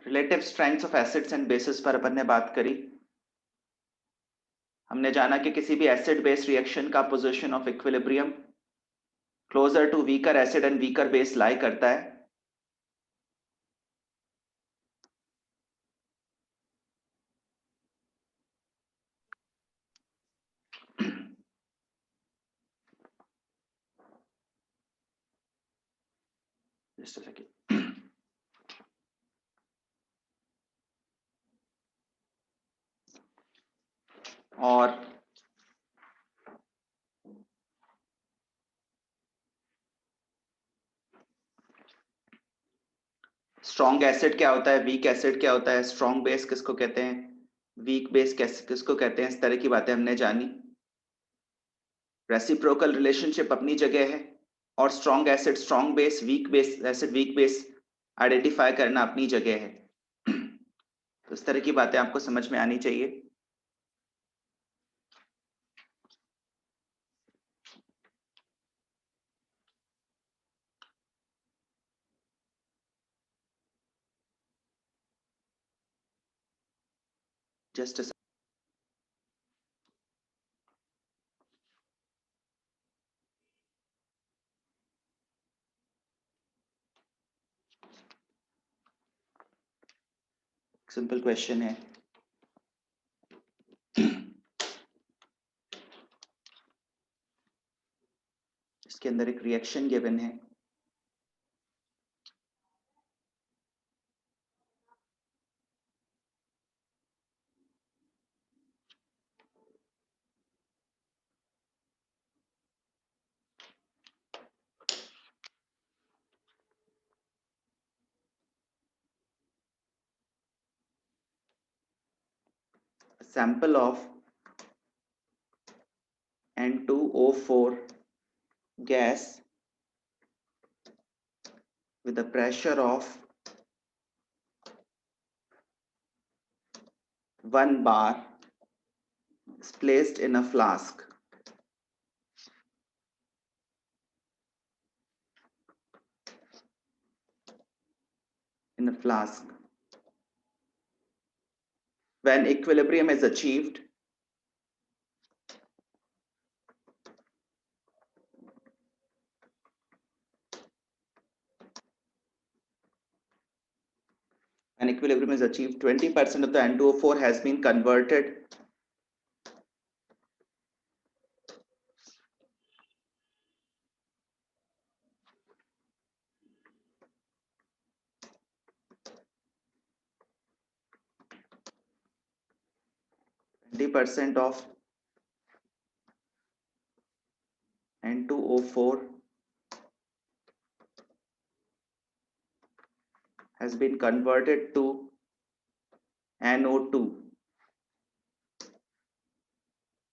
Relative strengths of acids and basis पर अपन ने बात करी। हमने जाना कि किसी भी एसिड बेस रिएक्शन का position of equilibrium closer to weaker acid and weaker base lie करता है। Just a second. और स्ट्रॉन्ग एसिड क्या होता है, वीक एसिड क्या होता है, स्ट्रॉन्ग बेस किसको कहते हैं, वीक बेस किसको कहते हैं, इस तरह की बातें हमने जानी। रेसिप्रोकल रिलेशनशिप अपनी जगह है और strong acid strong base, weak base acid weak base identify करना अपनी जगह है। तो इस तरह की बातें आपको समझ में आनी चाहिए। जस्ट सिंपल क्वेश्चन है। इसके अंदर एक रिएक्शन गिवन है। Sample of N2O4 gas with a pressure of 1 bar is placed in a flask. When equilibrium is achieved, when equilibrium is achieved, 20% of the N2O4 has been converted of N2O4 has been converted to NO2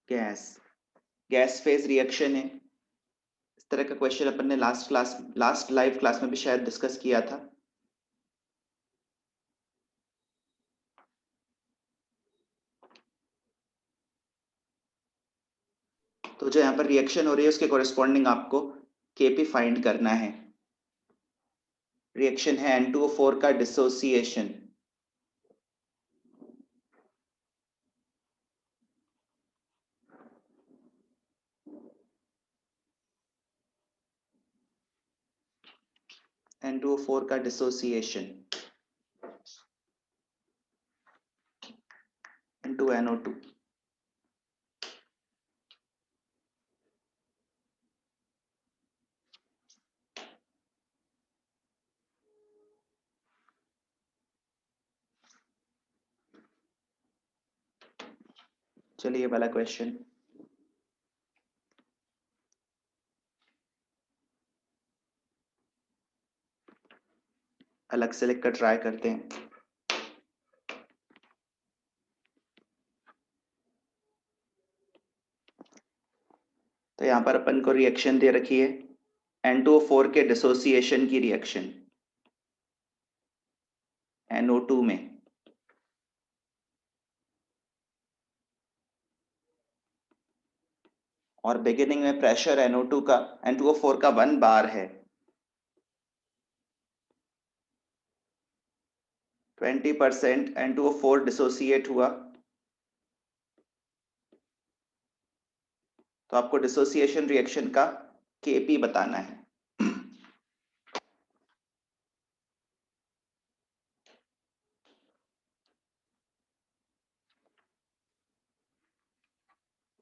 gas phase reaction है। इस तरह का question अपन ने last live class में भी शायद discuss किया था। तो जो यहाँ पर रिएक्शन हो रही है उसके कोरिस्पॉन्डिंग आपको केपी फाइंड करना है। रिएक्शन है N2O4 का डिसोसिएशन। N2O4 का डिसोसिएशन into NO2। चलिए ये वाला क्वेश्चन अलग से लिखकर ट्राई करते हैं। तो यहाँ पर अपन को रिएक्शन दे रखी है N2O4 के डिसोसिएशन की रिएक्शन NO2 में। और बिगिनिंग में प्रेशर N2O4 का 1 बार है। 20% N2O4 डिसोसिएट हुआ तो आपको डिसोसिएशन रिएक्शन का Kp बताना है।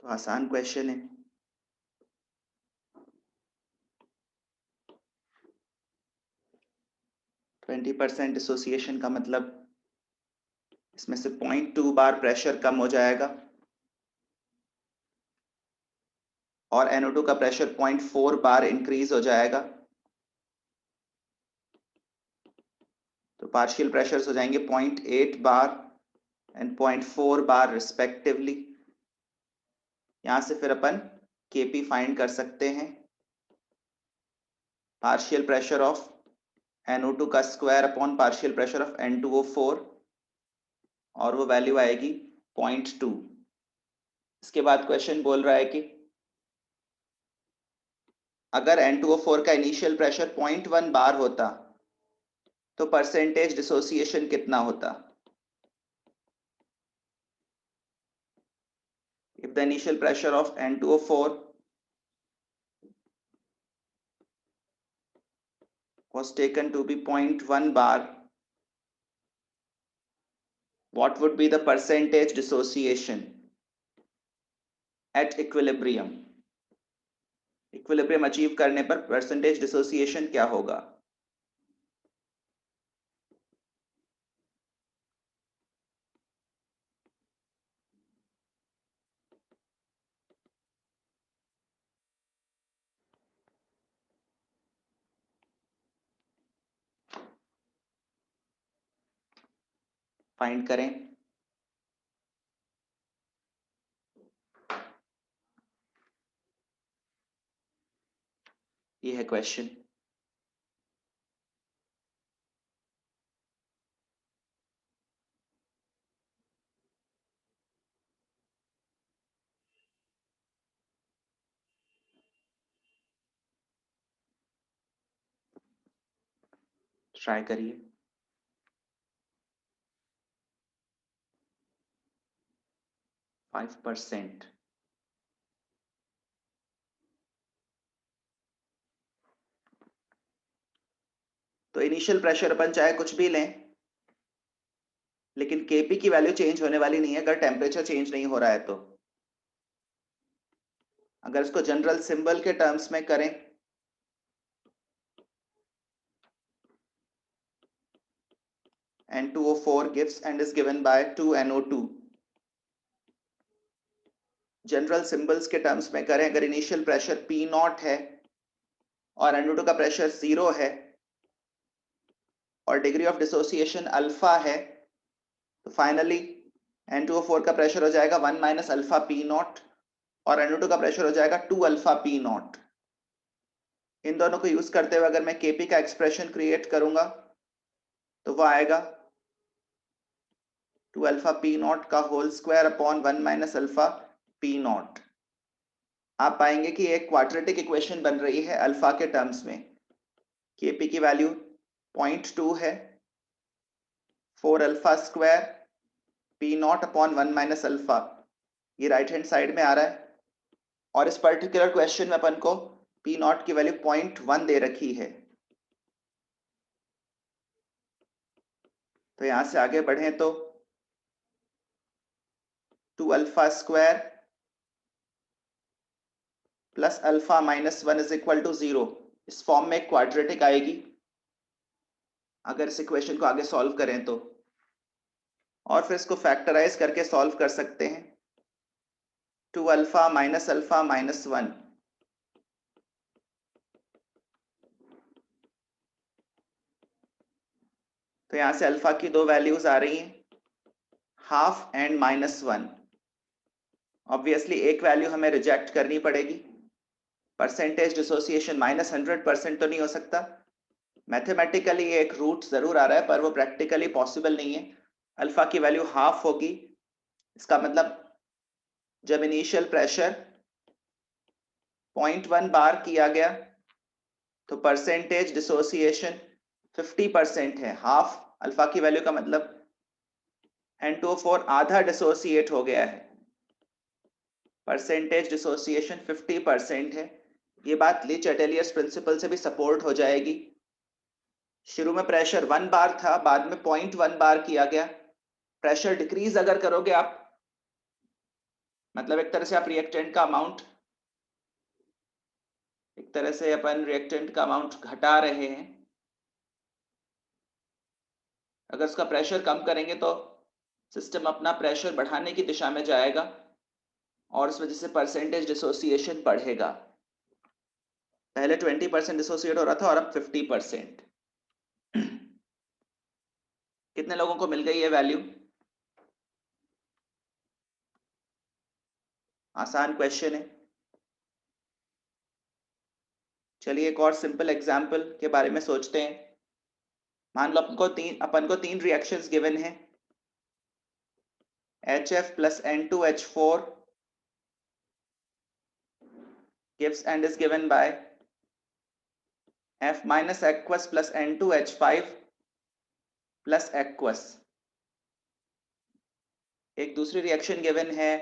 तो आसान क्वेश्चन है। ट्वेंटी % डिसोसिएशन का मतलब इसमें से 0.2 बार प्रेशर कम हो जाएगा और NO2 का प्रेशर 0.4 बार इंक्रीज हो जाएगा। तो पार्शियल प्रेशर्स हो जाएंगे 0.8 बार एंड 0.4 बार रिस्पेक्टिवली। यहां से फिर अपन Kp फाइंड कर सकते हैं। पार्शियल प्रेशर ऑफ NO2 का square upon partial pressure of N2O4 और वो वैल्यू आएगी 0.2। इसके बाद क्वेश्चन बोल रहा है कि अगर N2O4 का इनिशियल प्रेशर 0.1 बार होता तो परसेंटेज डिसोसिएशन कितना होता? If the initial pressure of N2O4 was taken to be 0.1 bar, what would be the percentage dissociation at equilibrium? Equilibrium achieve करने पर percentage dissociation क्या होगा? फाइंड करें। ये है क्वेश्चन। ट्राई करिए। फाइव %। तो इनिशियल प्रेशर अपन चाहे कुछ भी लें लेकिन Kp की वैल्यू चेंज होने वाली नहीं है अगर टेम्परेचर चेंज नहीं हो रहा है तो। अगर इसको जनरल सिंबल के टर्म्स में करें N2O4 gives and is given by 2NO2। General symbols के टर्म्स में करें, अगर इनिशियल प्रेशर P0 है और NO2 का प्रेशर 0 है और डिग्री ऑफ डिसोसिएशन अल्फा है तो फाइनली N2O4 का प्रेशर हो जाएगा 1 माइनस अल्फा P0 और NO2 का प्रेशर हो जाएगा 2 अल्फा P0। इन दोनों को यूज करते हुए अगर मैं Kp का एक्सप्रेशन क्रिएट करूंगा तो वो आएगा 2 अल्फा P0 का whole square upon 1 minus alpha P0। आप पाएंगे कि एक क्वाड्रेटिक इक्वेशन बन रही है अल्फा के टर्म्स में। Kp की वैल्यू 0.2 है, 4 alpha square P0 upon 1 minus alpha, ये राइट हैंड साइड में आ रहा है और इस पर्टिकुलर क्वेश्चन में अपन को P0 की वैल्यू 0.1 दे रखी है। तो यहां से आगे बढ़े तो 2 alpha square plus alpha minus 1 is equal to 0, इस फॉर्म में क्वाड्रेटिक आएगी अगर इस इक्वेशन को आगे सॉल्व करें तो, और फिर इसको फैक्टराइज करके सॉल्व कर सकते हैं। 2 अल्फा माइनस 1, तो यहां से अल्फा की दो वैल्यूज आ रही हैं, हाफ एंड -1। ऑब्वियसली एक वैल्यू हमें रिजेक्ट करनी पड़ेगी। परसेंटेज डिसोसिएशन -100% तो नहीं हो सकता। मैथमेटिकली एक रूट जरूर आ रहा है पर वो प्रैक्टिकली पॉसिबल नहीं है। अल्फा की वैल्यू हाफ होगी, इसका मतलब जब इनिशियल प्रेशर 0.1 बार किया गया तो परसेंटेज डिसोसिएशन 50% है, हाफ अल्फा की वैल्यू का मतलब N2O4 आधा डिसोसिएट हो गया है, परसेंटेज डिसोसिएशन 50% है। ये बात ली चैटेलियर्स प्रिंसिपल से भी सपोर्ट हो जाएगी। शुरू में प्रेशर 1 बार था, बाद में 0.1 बार किया गया। प्रेशर डिक्रीज अगर करोगे आप, मतलब एक तरह से आप रिएक्टेंट का अमाउंट, एक तरह से अपन रिएक्टेंट का अमाउंट घटा रहे हैं। अगर उसका प्रेशर कम करेंगे तो सिस्टम अपना प्रेशर बढ़ाने की दिशा में जाएगा और इस वजह से परसेंटेज डिसोसिएशन बढ़ेगा। पहले 20% डिसोसिएट हो रहा था और अब 50%। कितने लोगों को मिल गई ये वैल्यू? आसान क्वेश्चन है। चलिए एक और सिंपल एग्जांपल के बारे में सोचते हैं। मान लो अपन को तीन रिएक्शंस गिवन है। HF plus N2H4 gives and is given by F minus aqueous plus N2H5 plus aqueous। एक दूसरी रिएक्शन गिवन है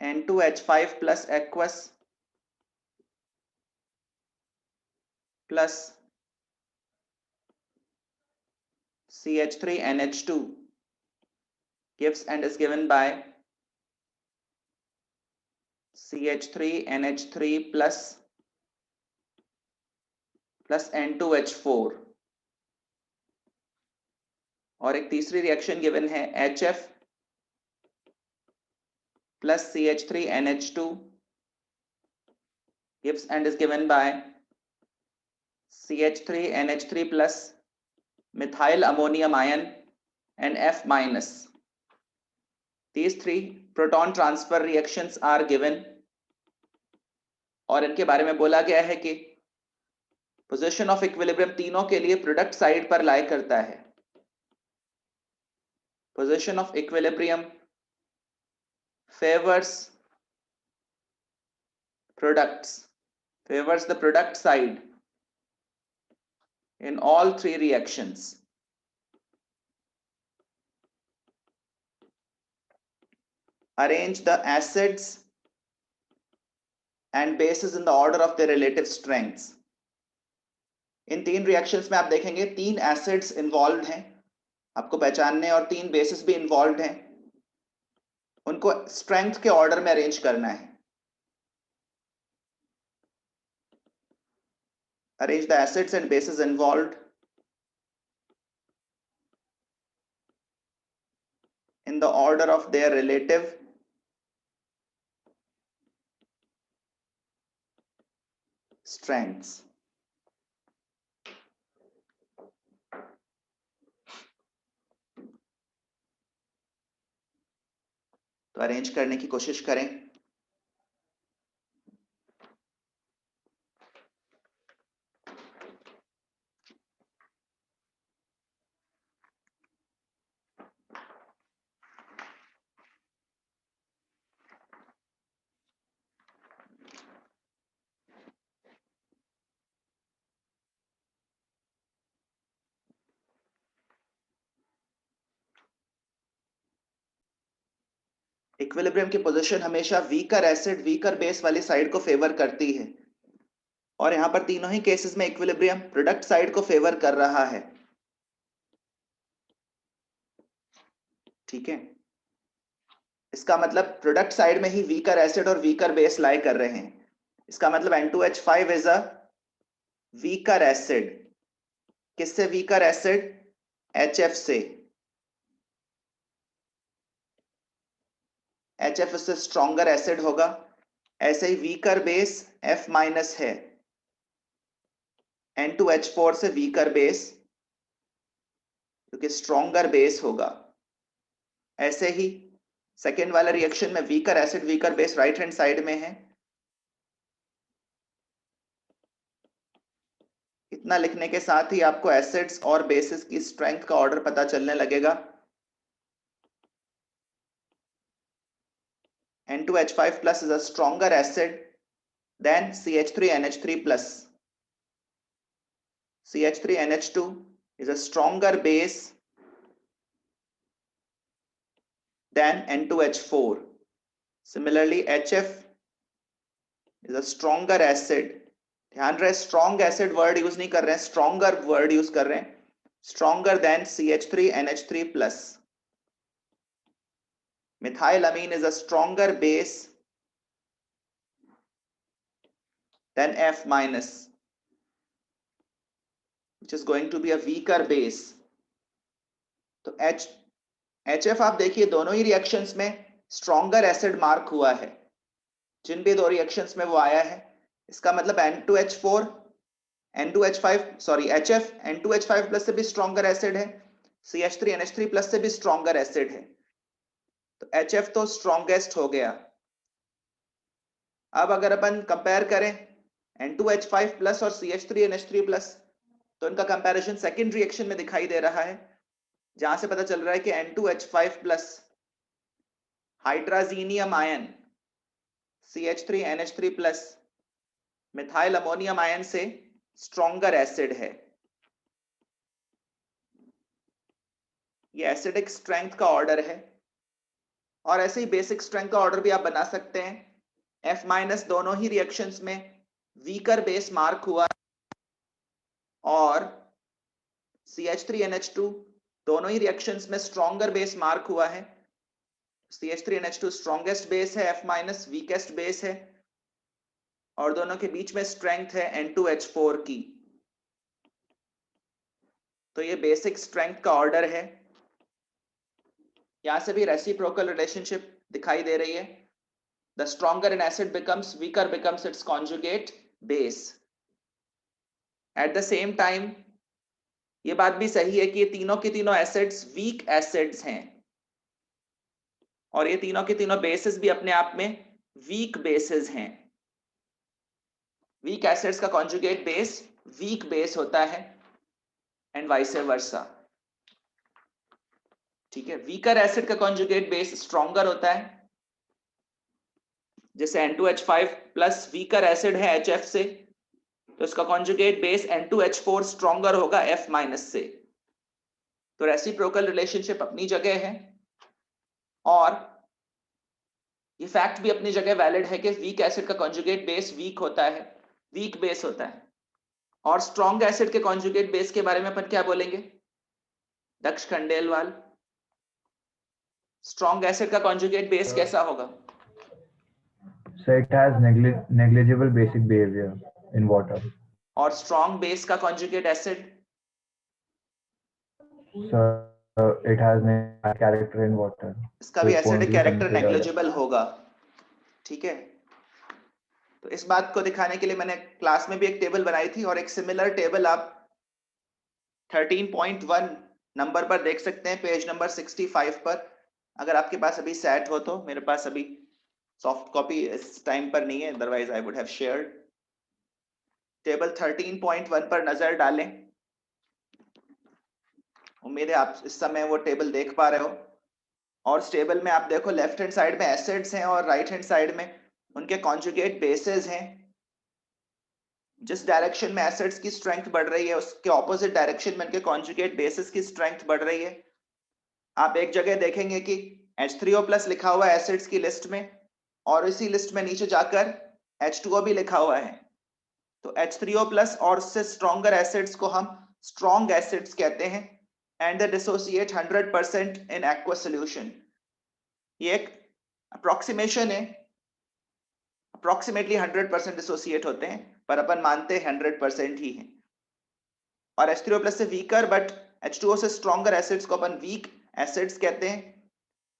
N2H5 plus aqueous plus CH3NH2 gives and is given by CH3NH3 plus N2H4। और एक तीसरी reaction given है HF plus CH3NH2 gives and is given by CH3NH3 plus methyl ammonium ion and F minus। These three proton transfer reactions are given और इनके बारे में बोला गया है कि पोजीशन ऑफ इक्विलिब्रियम तीनों के लिए प्रोडक्ट साइड पर लाई करता है। Position of equilibrium favors the product side in all three reactions। Arrange the acids and bases in the order of their relative strengths। इन तीन रिएक्शंस में आप देखेंगे तीन एसिड्स इन्वॉल्व हैं आपको पहचानने, और तीन बेसिस भी इन्वॉल्व हैं, उनको स्ट्रेंथ के ऑर्डर में अरेंज करना है। Arrange the acids and bases involved in the order of their relative strengths। तो अरेंज करने की कोशिश करें। इक्विलिब्रियम की पोजीशन हमेशा वीकर एसिड वीकर बेस वाली साइड को फेवर करती है, और यहां पर तीनों ही केसेस में इक्विलिब्रियम प्रोडक्ट साइड को फेवर कर रहा है। ठीक है, इसका मतलब प्रोडक्ट साइड में ही वीकर एसिड और वीकर बेस लाई कर रहे हैं। इसका मतलब N2H5 is a weaker acid. किससे वीकर एसिड? HF से। HF इससे स्ट्रॉन्गर एसिड होगा। ऐसे ही वीकर बेस F माइनस है, N2H4 से वीकर बेस, क्योंकि स्ट्रॉन्गर बेस होगा। ऐसे ही सेकेंड वाला रिएक्शन में weaker acid weaker base right hand side में है। इतना लिखने के साथ ही आपको एसिड्स और बेसिस की स्ट्रेंथ का ऑर्डर पता चलने लगेगा। N2H5 plus is a stronger acid than CH3NH3 plus। CH3NH2 is a stronger base than N2H4. Similarly, HF is a stronger acid. ध्यान रहे स्ट्रॉन्ग एसिड वर्ड यूज नहीं कर रहे हैं, स्ट्रॉन्गर वर्ड यूज कर रहे हैं. Stronger than CH3NH3 plus. Methylamine is a stronger base than F minus, which is going to be a weaker base. तो HF आप देखिए दोनों ही रिएक्शंस में स्ट्रॉन्गर एसिड मार्क हुआ है, जिन भी दो रिएक्शंस में वो आया है. इसका मतलब N2H4 HF N2H5 प्लस से भी स्ट्रॉन्गर एसिड है, CH3NH3 प्लस से भी स्ट्रॉन्गर एसिड है. तो HF तो स्ट्रॉन्गेस्ट हो गया. अब अगर अपन कंपेयर करें N2H5 प्लस और CH3NH3 प्लस, तो इनका कंपैरिजन सेकंड रिएक्शन में दिखाई दे रहा है, जहां से पता चल रहा है कि N2H5 plus hydrazinium ion CH3NH3 plus methyl ammonium ion से स्ट्रॉन्गर एसिड है. ये एसिडिक स्ट्रेंथ का ऑर्डर है, और ऐसे ही बेसिक स्ट्रेंथ का ऑर्डर भी आप बना सकते हैं. F माइनस दोनों ही रिएक्शंस में वीकर बेस मार्क हुआ, और CH3NH2 दोनों ही रिएक्शंस में स्ट्रॉन्गर बेस मार्क हुआ है. CH3NH2 स्ट्रॉन्गेस्ट बेस है, F माइनस वीकेस्ट बेस है, और दोनों के बीच में स्ट्रेंथ है N2H4 की. तो ये बेसिक स्ट्रेंथ का ऑर्डर है. यहां से भी रेसिप्रोकल रिलेशनशिप दिखाई दे रही है. The stronger N acid becomes weaker becomes it's conjugate base. At the same time ये बात भी सही है कि ये तीनों के तीनों एसिड्स वीक एसिड्स हैं, और ये तीनों के तीनों बेसिस भी अपने आप में वीक बेसिस हैं. वीक एसिड्स का कॉन्जुगेट बेस वीक बेस होता है, एंड वाइस वर्सा. ठीक है, वीकर एसिड का कॉन्जुगेट बेस स्ट्रॉन्गर होता है. जैसे N2H5 प्लस वीकर एसिड है HF से, तो इसका कॉन्जुगेट बेस N2H4 स्ट्रॉन्गर होगा F माइनस से. तो रेसिप्रोकल रिलेशनशिप अपनी जगह है, और ये फैक्ट भी अपनी जगह वैलिड है कि वीक एसिड का कॉन्जुगेट बेस वीक होता है, वीक बेस होता है. और स्ट्रॉन्ग एसिड के कॉन्जुगेट बेस के बारे में अपन क्या बोलेंगे, दक्ष खंडेलवाल? स्ट्रॉन्ग एसिड का कॉन्जुगेट बेस कैसा होगा? So it has negligible basic behavior in water. और स्ट्रॉन्ग बेस का conjugate acid? So it has no character in water. इसका भी एसिडिक कैरेक्टर नेग्लिजिबल होगा. ठीक है, तो इस बात को दिखाने के लिए मैंने क्लास में भी एक टेबल बनाई थी, और एक सिमिलर टेबल आप 13.1 नंबर पर देख सकते हैं, पेज नंबर 65 पर. अगर आपके पास अभी सेट हो तो. मेरे पास अभी सॉफ्ट कॉपी इस टाइम पर नहीं है, otherwise I would have shared. Table 13.1 पर नजर डालें. उम्मीद है आप इस समय वो टेबल देख पा रहे हो. और इस टेबल में आप देखो, लेफ्ट हैंड साइड में एसिड्स हैं, और राइट हैंड साइड में उनके कॉन्जुगेट बेसेस हैं. जिस डायरेक्शन में एसिड्स की स्ट्रेंथ बढ़ रही है, उसके ऑपोजिट डायरेक्शन में उनके कॉन्जुगेट बेसेस की स्ट्रेंथ बढ़ रही है. आप एक जगह देखेंगे कि H3O+ लिखा हुआ है एसिड्स की लिस्ट में, और इसी लिस्ट में नीचे जाकर H2O भी लिखा हुआ है. तो H3O+ और उससे स्ट्रॉन्गर एसिड्स को हम स्ट्रॉन्ग एसिड्स कहते हैं, and they dissociate 100% in aqueous solution. ये एक अप्रोक्सीमेशन है, अप्रोक्सीमेटली 100% डिसोसिएट होते हैं, पर अपन मानते हैं 100% ही है. और H3O+ से वीकर बट H2O से स्ट्रॉन्गर एसिड्स को अपन वीक एसिड्स कहते हैं.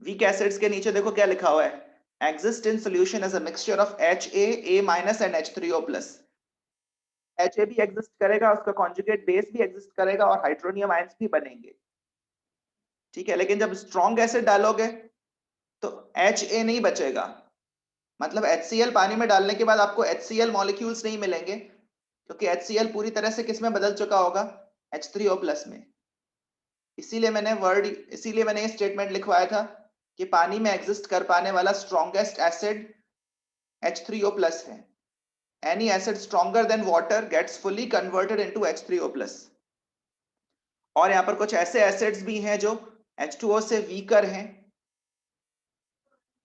वीक एसिड्स के नीचे देखो क्या लिखा हुआ है, exist in solution as a mixture of HA, A- and H3O+. HA भी एग्जिस्ट करेगा, उसका कॉन्जुगेट बेस भी एग्जिस्ट करेगा, और हाइड्रोनियम आयंस भी बनेंगे. ठीक है, लेकिन जब स्ट्रॉन्ग एसिड डालोगे तो HA नहीं बचेगा. मतलब HCl पानी में डालने के बाद आपको HCl मॉलिक्यूल्स नहीं मिलेंगे, क्योंकि HCl पूरी तरह से किस में बदल चुका होगा, H3O+ में. इसीलिए मैंने ये स्टेटमेंट लिखवाया था कि पानी में एग्जिस्ट कर पाने वाला स्ट्रॉन्गेस्ट एसिड H3O+ है. Any acid stronger than water gets fully converted into H3O+. और यहाँ पर कुछ ऐसे एसिड्स भी हैं जो H2O से वीकर हैं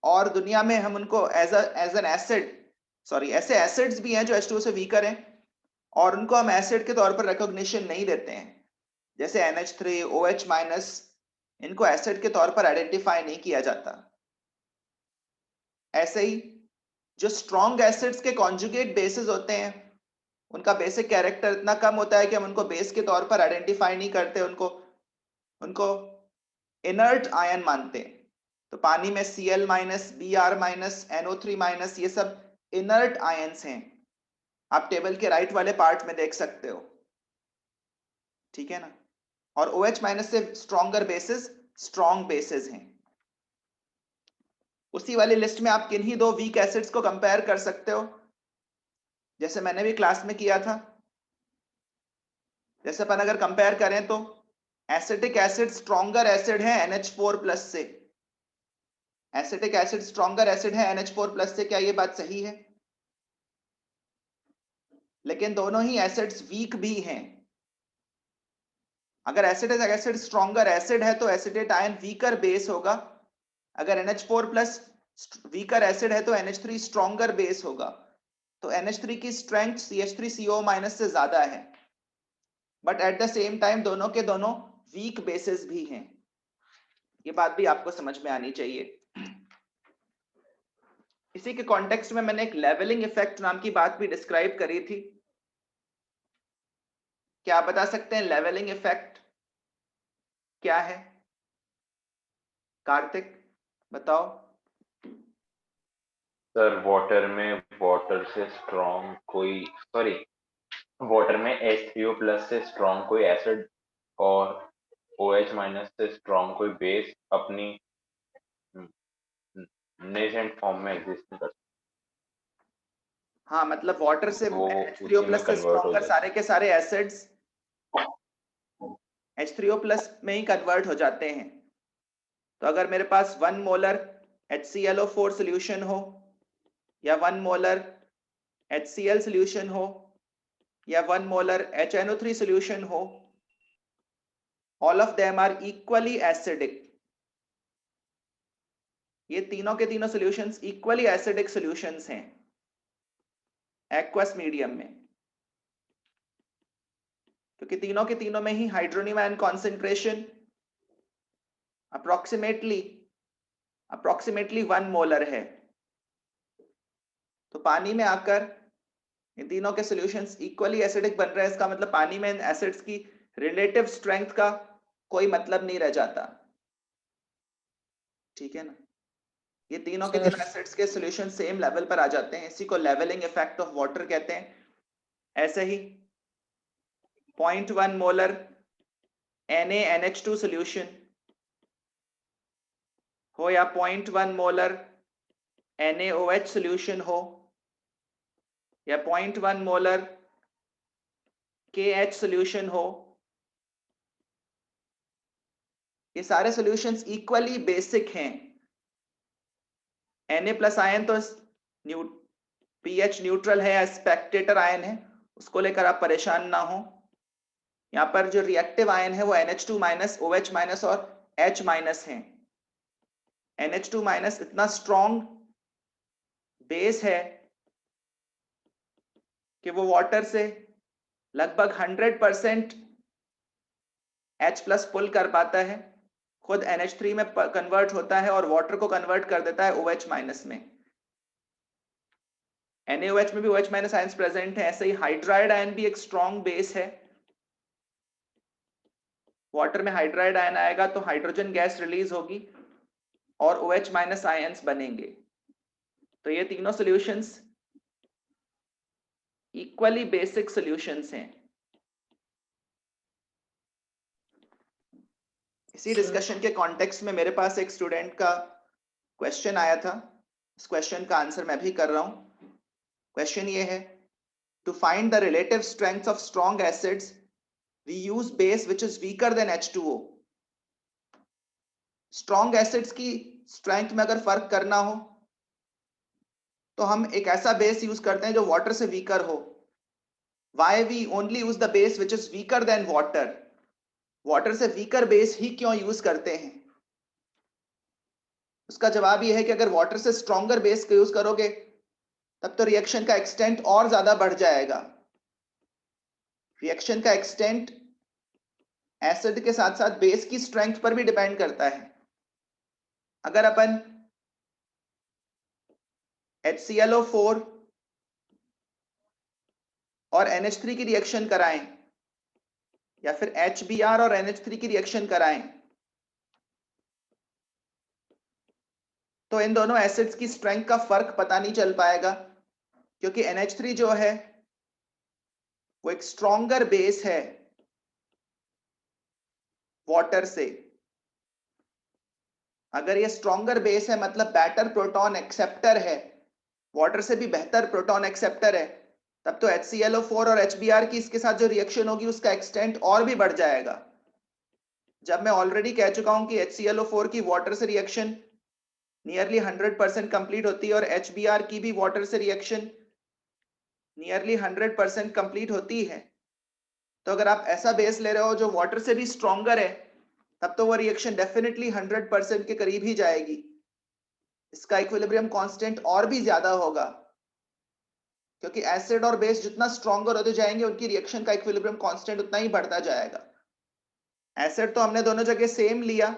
और दुनिया में हम उनको एज एन एसिड, सॉरी, ऐसे एसिड्स भी हैं जो H2O से वीकर हैं और उनको हम एसिड के तौर पर रिकॉग्निशन नहीं देते हैं, जैसे NH3, OH-, इनको एसिड के तौर पर आइडेंटिफाई नहीं किया जाता। ऐसे ही जो स्ट्रॉन्ग एसिड्स के कॉन्जुगेट बेसेस होते हैं उनका बेसिक कैरेक्टर इतना कम होता है कि हम उनको बेस के तौर पर आइडेंटिफाई नहीं करते, उनको इनर्ट आयन मानते हैं। तो पानी में Cl-, Br-, NO3-, ये सब इनर्ट आयंस हैं, आप टेबल के राइट वाले पार्ट में देख सकते हो, ठीक है ना। और OH- से स्ट्रॉन्गर बेसिस स्ट्रॉन्ग बेसिस हैं। उसी वाली लिस्ट में आप किन्हीं दो वीक एसिड्स को कंपेयर कर सकते हो, जैसे मैंने भी क्लास में किया था। जैसे अपन अगर कंपेयर करें तो एसिटिक एसिड स्ट्रॉन्गर एसिड है NH4+ से, एसिटिक एसिड स्ट्रॉन्गर एसिड है NH4+ से, क्या ये बात सही है? लेकिन दोनों ही एसिड्स वीक भी हैं। अगर एसिटिक एसिड स्ट्रॉन्गर एसिड है तो एसिडेट आयन वीकर बेस होगा, अगर NH4+ वीकर एसिड है तो NH3 स्ट्रॉन्गर बेस होगा। तो NH3 की स्ट्रेंथ CH3CO- से ज्यादा है, but at the same time दोनों के दोनों वीक बेसिस भी हैं। ये बात भी आपको समझ में आनी चाहिए। इसी के कॉन्टेक्स्ट में मैंने एक लेवलिंग इफेक्ट नाम की बात भी डिस्क्राइब करी थी। क्या आप बता सकते हैं लेवलिंग इफेक्ट क्या है? कार्तिक बताओ। सर वाटर से स्ट्रॉन्ग कोई, सॉरी, वाटर में H3O+ से स्ट्रॉन्ग कोई एसिड और OH- से स्ट्रॉन्ग कोई बेस अपनी नेसेंट फॉर्म में एग्जिस्ट कर, हाँ, मतलब वाटर से वो उसी H3O+ में से कन्वर्ट हो स्ट्रॉन्गर जाए। सारे के सारे एसिड्स H3O+ में ही कन्वर्ट हो जाते हैं। तो अगर मेरे पास 1 मोलर HClO4 सोल्यूशन हो या 1 मोलर HCl सोल्यूशन हो या 1 मोलर HNO3 सोल्यूशन हो, all of them are equally acidic. ये तीनों के तीनों सॉल्यूशंस इक्वली एसिडिक सॉल्यूशंस हैं एक्वस मीडियम में, क्योंकि तीनों के तीनों में ही hydronium ion concentration approximately 1 molar है। तो पानी में आकर इन तीनों के सॉल्यूशंस इक्वली एसिडिक बन रहे हैं, इसका मतलब पानी में इन एसिड्स की रिलेटिव स्ट्रेंथ का कोई मतलब नहीं रह जाता, ठीक है ना। ये तीनों के तीनों एसिड्स के सॉल्यूशन सेम लेवल पर आ जाते हैं, इसी को लेवलिंग इफेक्ट ऑफ वाटर कहते हैं। ऐसे ही 0.1 मोलर NaNH2 सॉल्यूशन हो या 0.1 मोलर NaOH सॉल्यूशन हो या 0.1 मोलर KH सॉल्यूशन हो, ये सारे सॉल्यूशंस इक्वली बेसिक हैं। Na+ आयन तो pH न्यूट्रल है या स्पेक्टेटर आयन है, उसको लेकर आप परेशान ना हो। यहाँ पर जो रिएक्टिव आयन है वो NH2- OH- और H- है। NH2- इतना स्ट्रॉन्ग बेस है कि वो वाटर से लगभग 100% H+ पुल कर पाता है, खुद NH3 में कन्वर्ट होता है और वाटर को कन्वर्ट कर देता है OH- में। NaOH में भी OH- आयंस प्रेजेंट है। ऐसे ही हाइड्राइड आयन भी एक स्ट्रॉन्ग बेस है। वाटर में हाइड्राइड आयन आएगा तो हाइड्रोजन गैस रिलीज होगी और OH- आयंस बनेंगे। तो ये तीनों सॉल्यूशंस इक्वली बेसिक सॉल्यूशंस हैं। इसी डिस्कशन के कॉन्टेक्स्ट में मेरे पास एक स्टूडेंट का क्वेश्चन आया था, इस क्वेश्चन का आंसर मैं भी कर रहा हूं। क्वेश्चन ये है, to find the relative strength of strong acids we use base which is weaker than H2O। Strong acids की स्ट्रेंथ में अगर फर्क करना हो तो हम एक ऐसा बेस यूज करते हैं जो वाटर से वीकर हो। Why we only use the base which is weaker than water? Water से वीकर बेस ही क्यों यूज करते हैं? उसका जवाब यह है कि अगर वाटर से स्ट्रॉन्गर बेस का यूज करोगे तब तो रिएक्शन का एक्सटेंट और ज्यादा बढ़ जाएगा। रिएक्शन का एक्सटेंट एसिड के साथ साथ बेस की स्ट्रेंथ पर भी डिपेंड करता है। अगर अपन HClO4 और NH3 की रिएक्शन कराएं या फिर HBr और NH3 की रिएक्शन कराएं तो इन दोनों एसिड्स की स्ट्रेंथ का फर्क पता नहीं चल पाएगा, क्योंकि NH3 जो है वो एक स्ट्रॉन्गर बेस है वाटर से। अगर ये स्ट्रॉन्गर बेस है मतलब बेटर प्रोटॉन एक्सेप्टर है, वाटर से भी बेहतर प्रोटॉन एक्सेप्टर है, तब तो HClO4 और HBr की इसके साथ जो रिएक्शन होगी उसका एक्सटेंट और भी बढ़ जाएगा। जब मैं ऑलरेडी कह चुका हूं कि HClO4 की वाटर से रिएक्शन नियरली 100% कंप्लीट होती है और HBr की भी वाटर से रिएक्शन नियरली 100% कंप्लीट होती है, तो अगर आप ऐसा बेस ले रहे हो जो वाटर से भी स्ट्रॉन्गर है तब तो वो रिएक्शन डेफिनेटली 100% के करीब ही जाएगी। इसका इक्विलिब्रियम कांस्टेंट और भी ज्यादा होगा, क्योंकि एसिड और बेस जितना स्ट्रॉन्गर होते जाएंगे उनकी रिएक्शन का इक्विलिब्रियम कांस्टेंट उतना ही बढ़ता जाएगा। एसिड तो हमने दोनों जगह सेम लिया,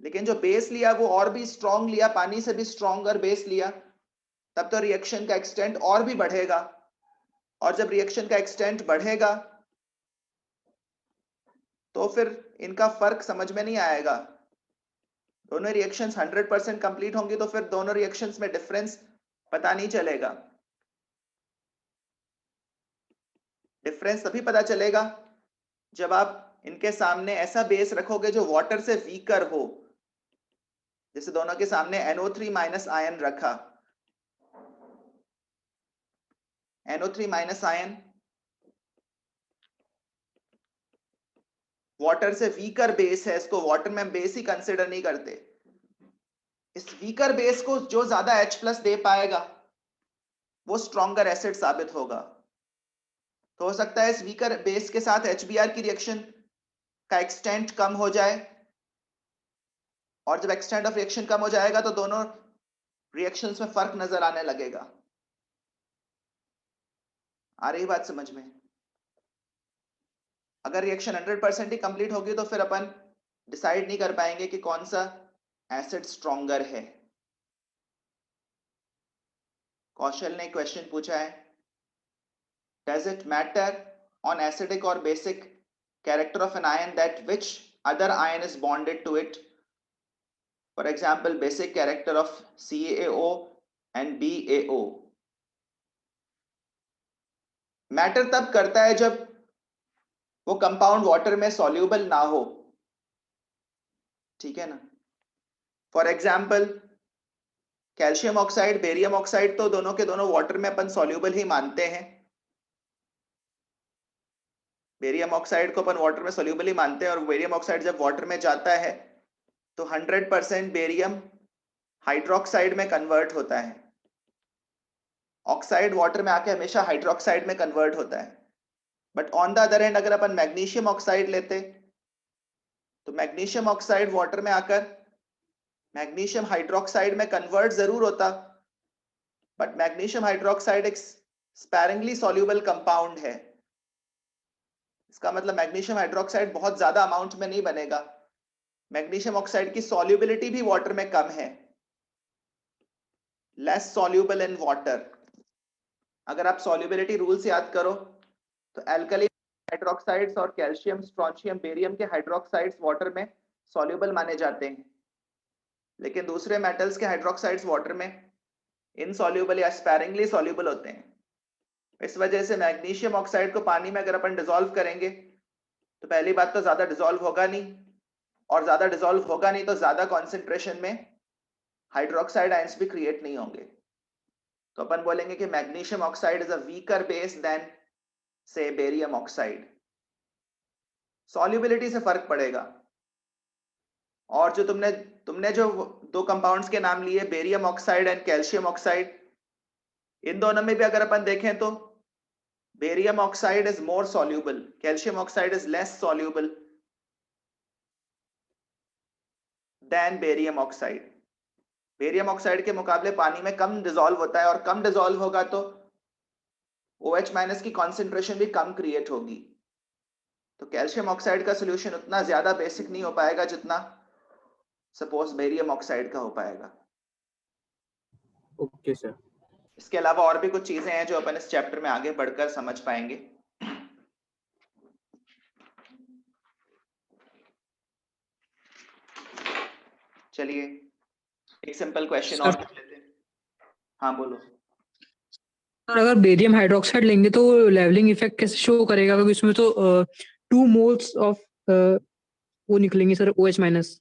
लेकिन जो बेस लिया वो और भी स्ट्रॉन्ग लिया, पानी से भी स्ट्रॉन्गर बेस लिया, तब तो रिएक्शन का एक्सटेंट और भी बढ़ेगा। और जब रिएक्शन का एक्सटेंट बढ़ेगा तो फिर इनका फर्क समझ में नहीं आएगा। दोनों रिएक्शंस 100% कंप्लीट होंगी तो फिर दोनों रिएक्शंस में डिफरेंस पता नहीं चलेगा। डिफरेंस तभी पता चलेगा जब आप इनके सामने ऐसा बेस रखोगे जो वाटर से वीकर हो। जैसे दोनों के सामने NO3 माइनस आयन रखा, NO3 माइनस आयन वाटर से वीकर बेस है, इसको वाटर में बेस ही कंसिडर नहीं करते। इस वीकर बेस को जो ज्यादा H+ दे पाएगा वो स्ट्रॉन्गर एसिड साबित होगा। तो हो सकता है इस वीकर बेस के साथ HBr की रिएक्शन का एक्सटेंट कम हो जाए, और जब एक्सटेंट ऑफ रिएक्शन कम हो जाएगा तो दोनों रिएक्शंस में फर्क नजर आने लगेगा। आ रही बात समझ में? अगर रिएक्शन 100% ही कंप्लीट होगी तो फिर अपन डिसाइड नहीं कर पाएंगे कि कौन सा एसिड स्ट्रॉन्गर है। कौशल ने क्वेश्चन पूछा है, does it matter on acidic और basic character of an ion that which other ion is bonded to it? For example, basic character of CaO and BaO. Matter तब करता है जब वो कंपाउंड वाटर में सॉल्यूबल ना हो, ठीक है ना। For example calcium oxide, barium oxide तो दोनों के दोनों वाटर में अपन सॉल्यूबल ही मानते हैं। बेरियम ऑक्साइड को अपन वाटर में सॉल्यूबल ही मानते हैं, और बेरियम ऑक्साइड जब वाटर में जाता है तो 100% बेरियम हाइड्रोक्साइड में कन्वर्ट होता है। ऑक्साइड वाटर में आके हमेशा हाइड्रोक्साइड में कन्वर्ट होता है। But on the other hand अगर अपन मैग्नीशियम ऑक्साइड लेते तो मैग्नीशियम ऑक्साइड वाटर में आकर मैग्नीशियम हाइड्रोक्साइड में कन्वर्ट जरूर होता, बट मैग्नीशियम हाइड्रोक्साइड एक स्पैरिंगली सॉल्यूबल कंपाउंड है। इसका मतलब मैग्नीशियम हाइड्रोक्साइड बहुत ज्यादा अमाउंट में नहीं बनेगा। मैग्नीशियम ऑक्साइड की सॉल्युबिलिटी भी वाटर में कम है, लेस सॉल्यूबल इन वाटर। अगर आप सॉल्युबिलिटी रूल्स याद करो तो एल्कली हाइड्रोक्साइड्स और कैल्शियम, स्ट्रोंशियम, बेरियम के हाइड्रोक्साइड्स वाटर में सॉल्यूबल माने जाते हैं, लेकिन दूसरे मेटल्स के हाइड्रोक्साइड्स वाटर में इनसॉल्यूबल या स्पैरिंगली सॉल्यूबल होते हैं। इस वजह से मैग्नीशियम ऑक्साइड को पानी में अगर अपन डिसॉल्व करेंगे तो पहली बात तो ज्यादा डिसॉल्व होगा नहीं, और ज्यादा डिसॉल्व होगा नहीं तो ज्यादा कॉन्सेंट्रेशन में हाइड्रोक्साइड आयंस भी क्रिएट नहीं होंगे। तो अपन बोलेंगे कि magnesium oxide is a weaker base than say barium oxide. Solubility से फर्क पड़ेगा। और जो तुमने जो दो कंपाउंड्स के नाम लिए, barium oxide and calcium oxide, इन दोनों में भी अगर अपन देखें तो Barium oxide is more soluble. Calcium oxide is less soluble than barium oxide. Barium oxide के मुकाबले पानी में कम डिसॉल्व होता है और कम डिसॉल्व होगा तो OH माइनस की कॉन्सेंट्रेशन भी कम क्रिएट होगी। तो कैल्शियम ऑक्साइड का सोल्यूशन उतना ज्यादा बेसिक नहीं हो पाएगा जितना सपोज बेरियम ऑक्साइड का हो पाएगा। Okay sir. इसके अलावा और भी कुछ चीजें हैं जो अपन इस चैप्टर में आगे बढ़कर समझ पाएंगे। चलिए एक सिंपल क्वेश्चन और कर लेते हैं। हाँ बोलो सर, अगर बेरियम हाइड्रोक्साइड लेंगे तो लेवलिंग इफेक्ट कैसे शो करेगा, क्योंकि इसमें तो 2 मोल्स ऑफ वो निकलेंगे सर OH माइनस।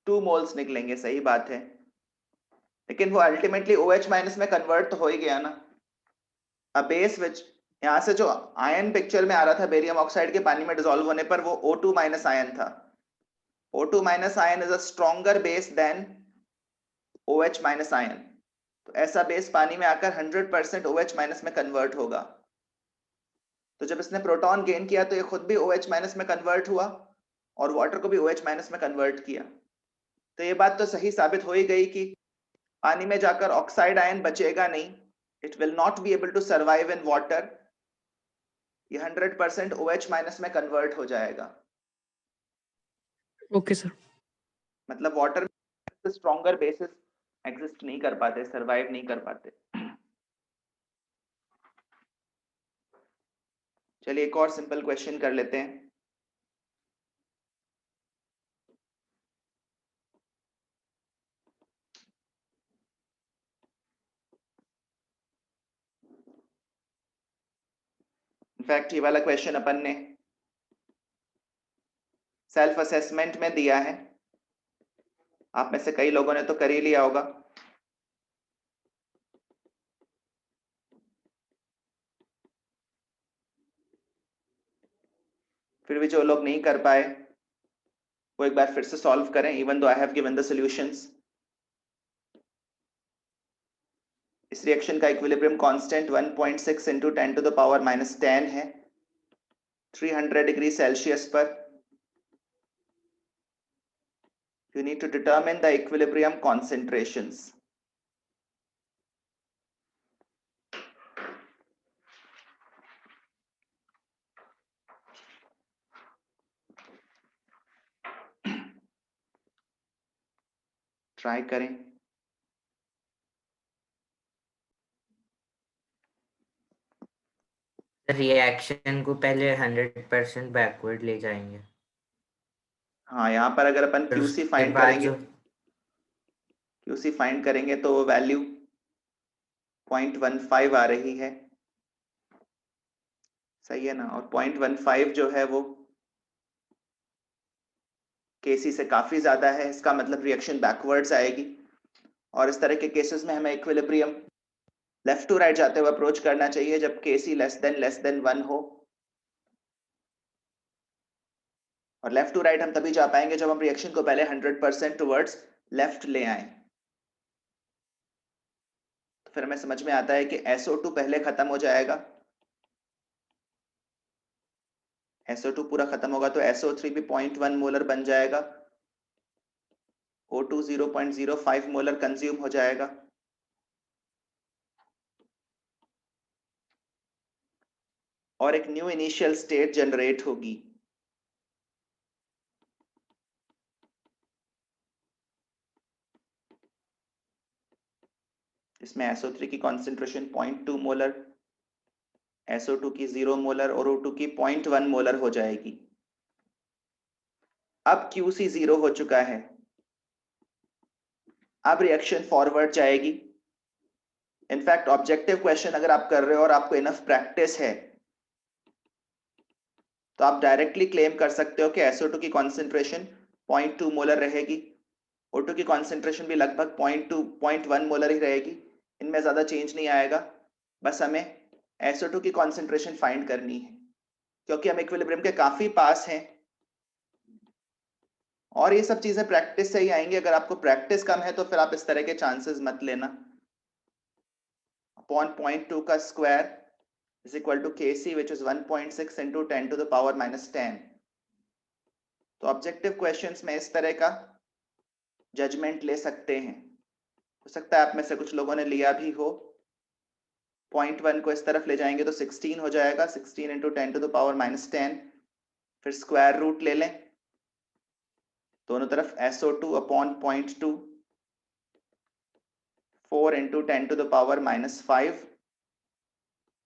2 मोल्स निकलेंगे, सही बात है, लेकिन वो अल्टीमेटली OH माइनस में कन्वर्ट तो हो ही गया ना। अब बेस विच यहाँ से जो आयन पिक्चर में आ रहा था बेरियम ऑक्साइड के पानी में डिसॉल्व होने पर वो O2 माइनस आयन था। O2 minus ion is a stronger base than OH minus ion. तो ऐसा बेस पानी में आकर 100% OH माइनस में कन्वर्ट होगा। तो जब इसने प्रोटॉन गेन किया तो ये खुद भी OH माइनस में कन्वर्ट हुआ और वाटर को भी OH माइनस में कन्वर्ट किया। तो ये बात तो सही साबित हो ही गई कि पानी में जाकर ऑक्साइड आयन बचेगा नहीं, it will not be able to survive in water. ये 100% OH माइनस में कन्वर्ट हो जाएगा। Okay sir. मतलब वाटर में स्ट्रॉन्गर बेसिस एग्जिस्ट नहीं कर पाते, सर्वाइव नहीं कर पाते। चलिए एक और सिंपल क्वेश्चन कर लेते हैं। इनफैक्ट ये वाला क्वेश्चन अपन ने सेल्फ असेसमेंट में दिया है, आप में से कई लोगों ने तो कर ही लिया होगा। फिर भी जो लोग नहीं कर पाए वो एक बार फिर से सॉल्व करें, even though I have given the solutions. इस रिएक्शन का equilibrium constant 1.6 into 10 to the power -10 है 300 डिग्री सेल्सियस पर। You need to determine the equilibrium concentrations. Try करें। रिएक्शन को पहले 100% बैकवर्ड ले जाएंगे। हाँ, यहाँ पर अगर अपन फिर QC उसके फाइंड बाद करेंगे, QC फाइंड करेंगे तो वो वैल्यू 0.15 आ रही है, सही है ना। और 0.15 जो है वो KC से काफी ज्यादा है, इसका मतलब रिएक्शन बैकवर्ड्स आएगी। और इस तरह के केसेस में हमें इक्विलिब्रियम लेफ्ट टू राइट जाते हुए अप्रोच करना चाहिए जब KC लेस देन 1 हो। और लेफ्ट टू राइट हम तभी जा पाएंगे जब हम रिएक्शन को पहले 100% टुवर्ड्स लेफ्ट ले आए। तो फिर हमें समझ में आता है कि SO2 पहले खत्म हो जाएगा, SO2 पूरा खत्म होगा तो SO3 भी 0.1 मोलर बन जाएगा, O2 0.05 मोलर कंज्यूम हो जाएगा। और एक न्यू इनिशियल स्टेट जनरेट होगी। इसमें SO3 की कॉन्सेंट्रेशन 0.2 मोलर, SO2 की 0 मोलर और O2 की 0.1 मोलर हो जाएगी। अब QC 0 हो चुका है, अब रिएक्शन फॉरवर्ड जाएगी। इनफैक्ट ऑब्जेक्टिव क्वेश्चन अगर आप कर रहे हो और आपको इनफ प्रैक्टिस है तो आप डायरेक्टली क्लेम कर सकते हो कि SO2 की कॉन्सेंट्रेशन 0.2 मोलर रहेगी, O2 की कॉन्सेंट्रेशन भी लगभग 0.1 मोलर ही रहेगी, इनमें ज्यादा चेंज नहीं आएगा। बस हमें SO2 की कॉन्सेंट्रेशन फाइंड करनी है क्योंकि हम इक्विलिब्रियम के काफी पास हैं। और ये सब चीजें प्रैक्टिस से ही आएंगी, अगर आपको प्रैक्टिस कम है तो फिर आप इस तरह के चांसेस मत लेना। अपॉन 0.2 का square is equal to Kc, which is 1.6 into 10 to the power minus 10. तो ऑब्जेक्टिव क्वेश्चंस में इस तरह का जजमेंट ले सकते हैं। हो सकता है आप में से कुछ लोगों ने लिया भी हो। 0.1 को इस तरफ ले जाएंगे तो 16 हो जाएगा, 16 into 10 to the power minus 10, फिर स्क्वायर रूट ले लें दोनों तरफ, SO2 upon 0.2, 4 into 10 to the power minus 5।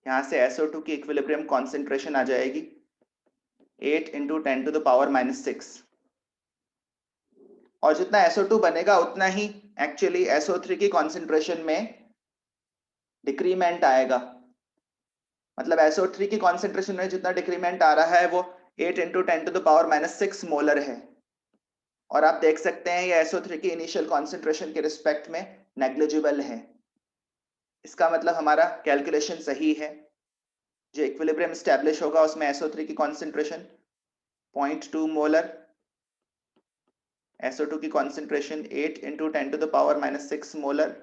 यहाँ से SO2 की इक्विलिब्रियम कॉन्सेंट्रेशन आ जाएगी 8 into 10 to the power minus 6, और जितना SO2 बनेगा उतना ही एक्चुअली SO3 की कॉन्सेंट्रेशन में डिक्रीमेंट आएगा। मतलब SO3 की कॉन्सेंट्रेशन में जितना डिक्रीमेंट आ रहा है वो 8 into 10 to the power minus 6 molar है, और आप देख सकते हैं ये SO3 की इनिशियल कॉन्सेंट्रेशन के रिस्पेक्ट में नेग्लिजिबल है। इसका मतलब हमारा कैलकुलेशन सही है। जो इक्विलिब्रियम एस्टैब्लिश होगा उसमें SO3 की कॉन्सेंट्रेशन 0.2 मोलर, SO2 की concentration 8 into 10 to the power minus 6 molar,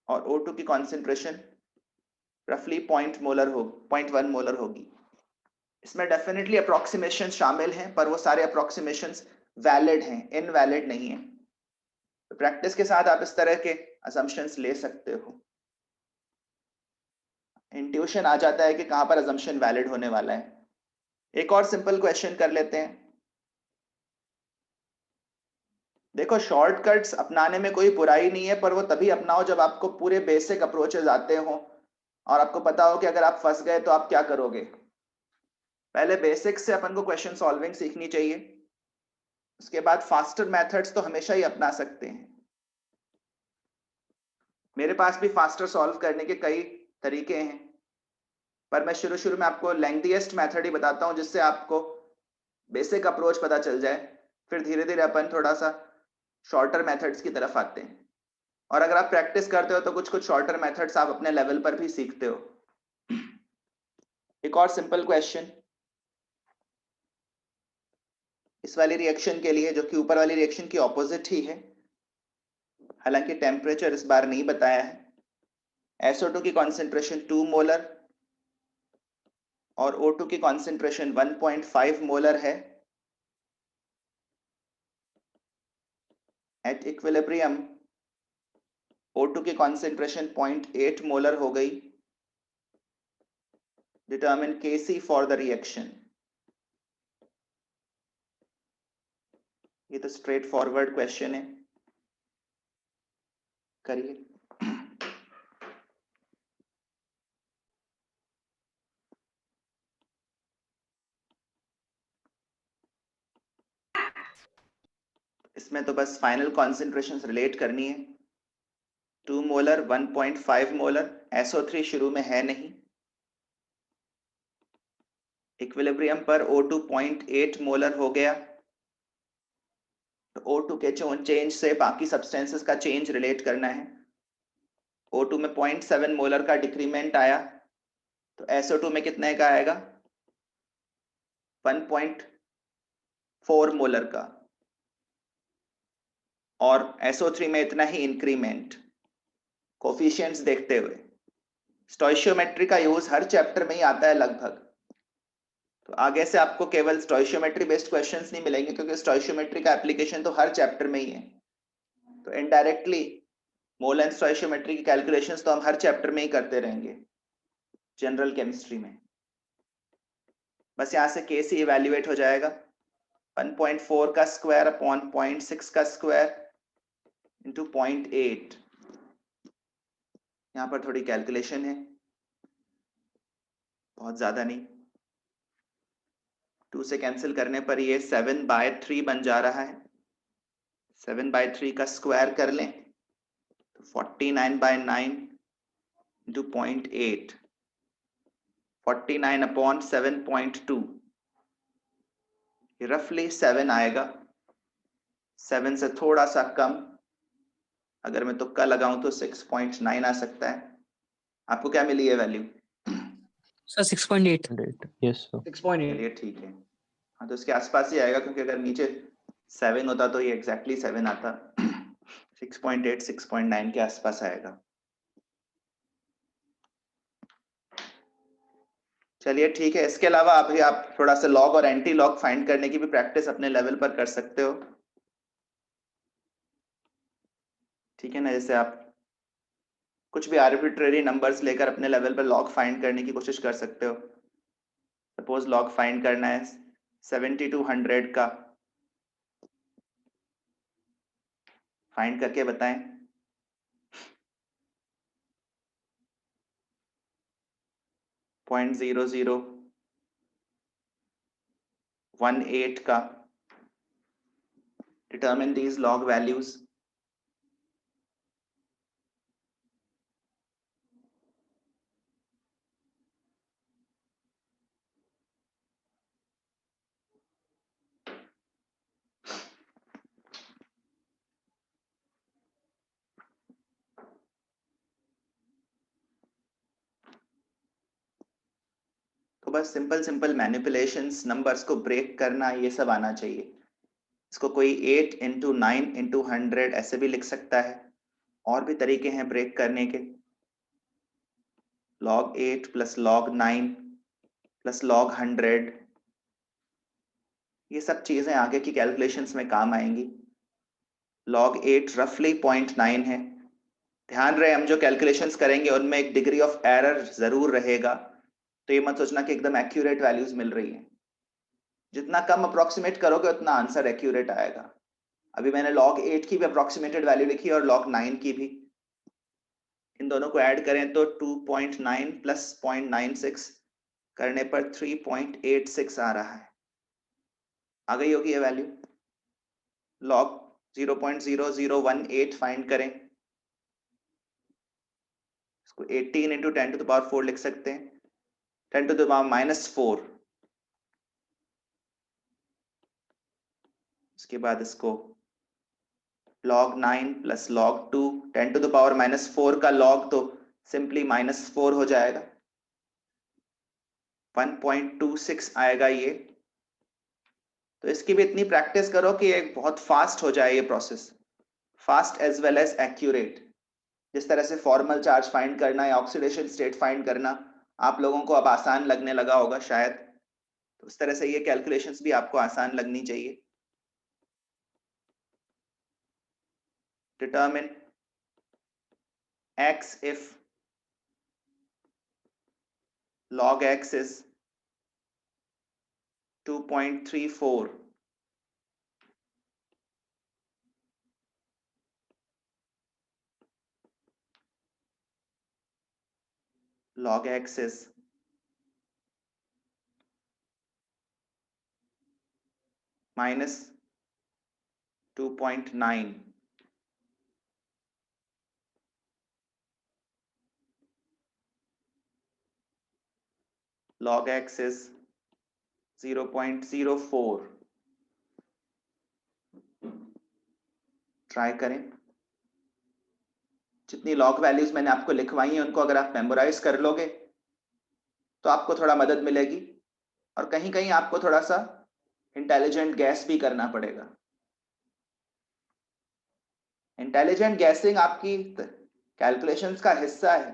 और O2 की कॉन्सेंट्रेशन रफली 0.1 मोलर होगी। इसमें डेफिनेटली अप्रोक्सीमेशन शामिल हैं, पर वो सारे अप्रोक्सीमेशंस वैलिड हैं, इनवैलिड नहीं है। तो प्रैक्टिस के साथ आप इस तरह के असम्पशंस ले सकते हो। इंट्यूशन आ जाता है कि कहां पर असम्पशन वैलिड होने वाला है। एक और सिंपल क्वेश्चन कर लेते हैं। देखो, शॉर्टकट्स अपनाने में कोई बुराई नहीं है, पर वो तभी अपनाओ जब आपको पूरे बेसिक अप्रोचेस आते हो और आपको पता हो कि अगर आप फंस गए तो आप क्या करोगे। पहले बेसिक्स से अपन को क्वेश्चन सॉल्विंग सीखनी चाहिए, उसके बाद फास्टर मेथड्स तो हमेशा ही अपना सकते हैं। मेरे पास भी फास्टर सॉल्व करने के कई तरीके हैं, पर मैं शुरू में आपको लेंथीएस्ट मेथड ही बताता हूं जिससे आपको बेसिक अप्रोच पता चल जाए, फिर धीरे धीरे अपन थोड़ा सा शॉर्टर मेथड्स की तरफ आते हैं। और अगर आप प्रैक्टिस करते हो तो कुछ कुछ शॉर्टर मेथड्स आप अपने लेवल पर भी सीखते हो। एक और सिंपल क्वेश्चन इस वाली रिएक्शन के लिए, जो कि ऊपर वाली रिएक्शन की ऑपोजिट ही है, हालांकि टेम्परेचर इस बार नहीं बताया है। SO2 की कॉन्सेंट्रेशन 2 मोलर और O2 की कॉन्सेंट्रेशन 1.5 मोलर है। एट इक्विलिब्रियम O2 की कॉन्सेंट्रेशन 0.8 मोलर हो गई। Determine Kc for the reaction. ये तो स्ट्रेट फॉरवर्ड क्वेश्चन है, करिए। इसमें तो बस फाइनल कॉन्सेंट्रेशंस रिलेट करनी है। 2 मोलर 1.5 मोलर, SO3 शुरू में है नहीं। इक्विलिब्रियम पर O2 0.8 मोलर हो गया, तो O2 के चेंज से बाकी सब्सटेंसेस का चेंज रिलेट करना है। O2 में 0.7 मोलर का डिक्रीमेंट आया, तो SO2 में कितने का आएगा? 1.4 मोलर का, और SO3 में इतना ही इंक्रीमेंट। कोफिशिएंट्स देखते हुए स्टोइशियोमेट्री का यूज हर चैप्टर में ही आता है लगभग, तो आगे से आपको केवल स्टोइशियोमेट्री बेस्ड क्वेश्चंस नहीं मिलेंगे, क्योंकि स्टोइशियोमेट्री का एप्लीकेशन तो हर चैप्टर में ही है। तो इनडायरेक्टली मोल एंड स्टोइशियोमेट्री की कैलकुलेशंस तो हम हर चैप्टर में ही करते रहेंगे जनरल केमिस्ट्री में। बस यहाँ से Kc इवैल्यूएट हो जाएगा 1.4 का स्क्वायर अपॉन 0.6 का स्क्वायर इंटू 0.8। यहाँ पर थोड़ी कैलकुलेशन है, बहुत ज्यादा नहीं। 2 से कैंसिल करने पर ये 7/3 बन जा रहा है। 7/3 का स्क्वायर कर लें तो 49/9 इंटू 0.8, 49 अपॉन 7.2, रफली 7 आएगा। 7 से थोड़ा सा कम, अगर मैं तुक्का लगाऊं तो 6.9 आ सकता है। आपको क्या मिली है वैल्यू? सर 6.8। Yes sir. 6.8। चलिए ठीक है, हाँ तो इसके आसपास ही आएगा, क्योंकि अगर नीचे 7 होता तो ये एग्जैक्टली 7 आता। 6.8 6.9 के आसपास आएगा। चलिए ठीक है, इसके अलावा अभी आप थोड़ा सा लॉग और एंटी लॉग फाइंड करने की भी प्रैक्टिस अपने लेवल पर कर सकते हो। ठीक है ना, जैसे आप कुछ भी आर्बिट्रेरी नंबर्स लेकर अपने लेवल पर लॉग फाइंड करने की कोशिश कर सकते हो। सपोज लॉग फाइंड करना है 70 to 100 का, फाइंड करके बताएं। .0018 का, determine these log values. तो बस सिंपल मैनिपुलेशंस, नंबर्स को ब्रेक करना, ये सब आना चाहिए। इसको कोई 8 into 9 into 100 ऐसे भी लिख सकता है। और भी तरीके हैं ब्रेक करने के, log 8 plus log 9 plus log 100, ये सब चीजें आगे की कैलकुलेशंस में काम आएंगी। log 8 रफली 0.9 है। ध्यान रहे हम जो कैलकुलेशंस करेंगे उनमें एक डिग्री ऑफ एरर जरूर रहेगा, तो ये मत सोचना कि एकदम एक्यूरेट वैल्यूज मिल रही हैं। जितना कम अप्रोक्सीमेट करोगे उतना आंसर एक्यूरेट आएगा। अभी मैंने log 8 की भी अप्रोक्सीमेटेड वैल्यू लिखी और log 9 की भी, इन दोनों को ऐड करें तो 2.9 प्लस 0.96 करने पर 3.86 आ रहा है। आ गई होगी ये वैल्यू। log 0.0018 फाइंड करें, इसको 18 into 10 to the power 4 लिख सकते हैं, 10 to the power -4। इसके बाद इसको log 9 plus log 2, 10 to the power -4 का log तो सिंपली -4 हो जाएगा, 1.26 आएगा ये। तो इसकी भी इतनी प्रैक्टिस करो कि एक बहुत फास्ट हो जाए ये process, fast as well as accurate. जिस तरह से फॉर्मल चार्ज फाइंड करना या ऑक्सीडेशन स्टेट फाइंड करना आप लोगों को अब आसान लगने लगा होगा शायद, तो उस तरह से ये कैलकुलेशंस भी आपको आसान लगनी चाहिए। Determine x if log x is 2.34, log x is -2.9, log x is 0.04। Try करें। जितनी लॉग वैल्यूज मैंने आपको लिखवाई हैं उनको अगर आप मेमोराइज कर लोगे तो आपको थोड़ा मदद मिलेगी, और कहीं कहीं आपको थोड़ा सा इंटेलिजेंट गैस भी करना पड़ेगा। इंटेलिजेंट गैसिंग आपकी कैलकुलेशंस का हिस्सा है,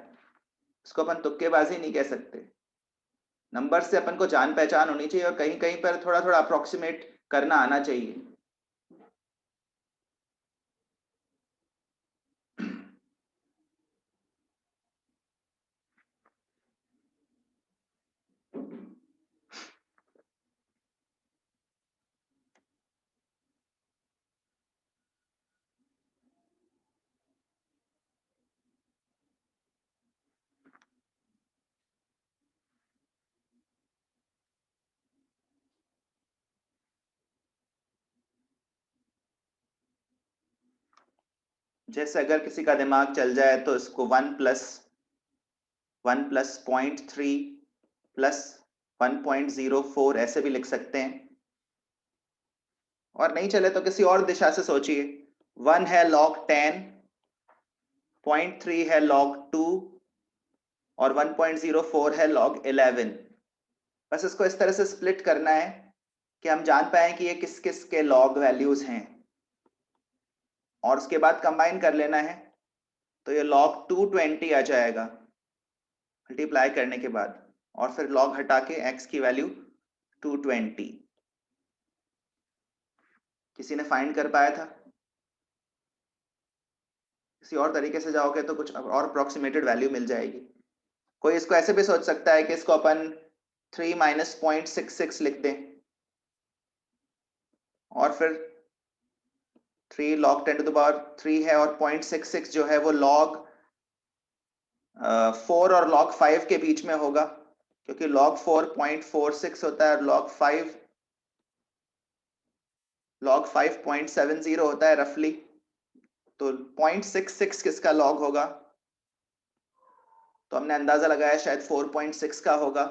इसको अपन तुक्केबाजी नहीं कह सकते। नंबर से अपन को जान पहचान होनी चाहिए और कहीं कहीं पर थोड़ा थोड़ा अप्रोक्सीमेट करना आना चाहिए। जैसे अगर किसी का दिमाग चल जाए तो इसको 1 plus 0.3 प्लस 1.04 ऐसे भी लिख सकते हैं, और नहीं चले तो किसी और दिशा से सोचिए। 1 है log 10, 0.3 है log 2 और 1.04 है log 11। बस इसको इस तरह से स्प्लिट करना है कि हम जान पाए कि ये किस किस के log वैल्यूज हैं, और उसके बाद कंबाइन कर लेना है तो ये log 220 आ जाएगा मल्टीप्लाई करने के बाद, और फिर log हटा के x की वैल्यू 220। किसी ने फाइंड कर पाया था? किसी और तरीके से जाओगे तो कुछ और अप्रोक्सीमेटेड वैल्यू मिल जाएगी। कोई इसको ऐसे भी सोच सकता है कि इसको अपन 3 माइनस 0.66 लिख दें और फिर 3 log 10 to the power 3 है और 0.66 जो है वो log 4 और log 5 के बीच में होगा, क्योंकि log 4 0.46 होता है और log 5 0.70 होता है रफली। तो 0.66 किसका log होगा? तो हमने अंदाजा लगाया शायद 4.6 का होगा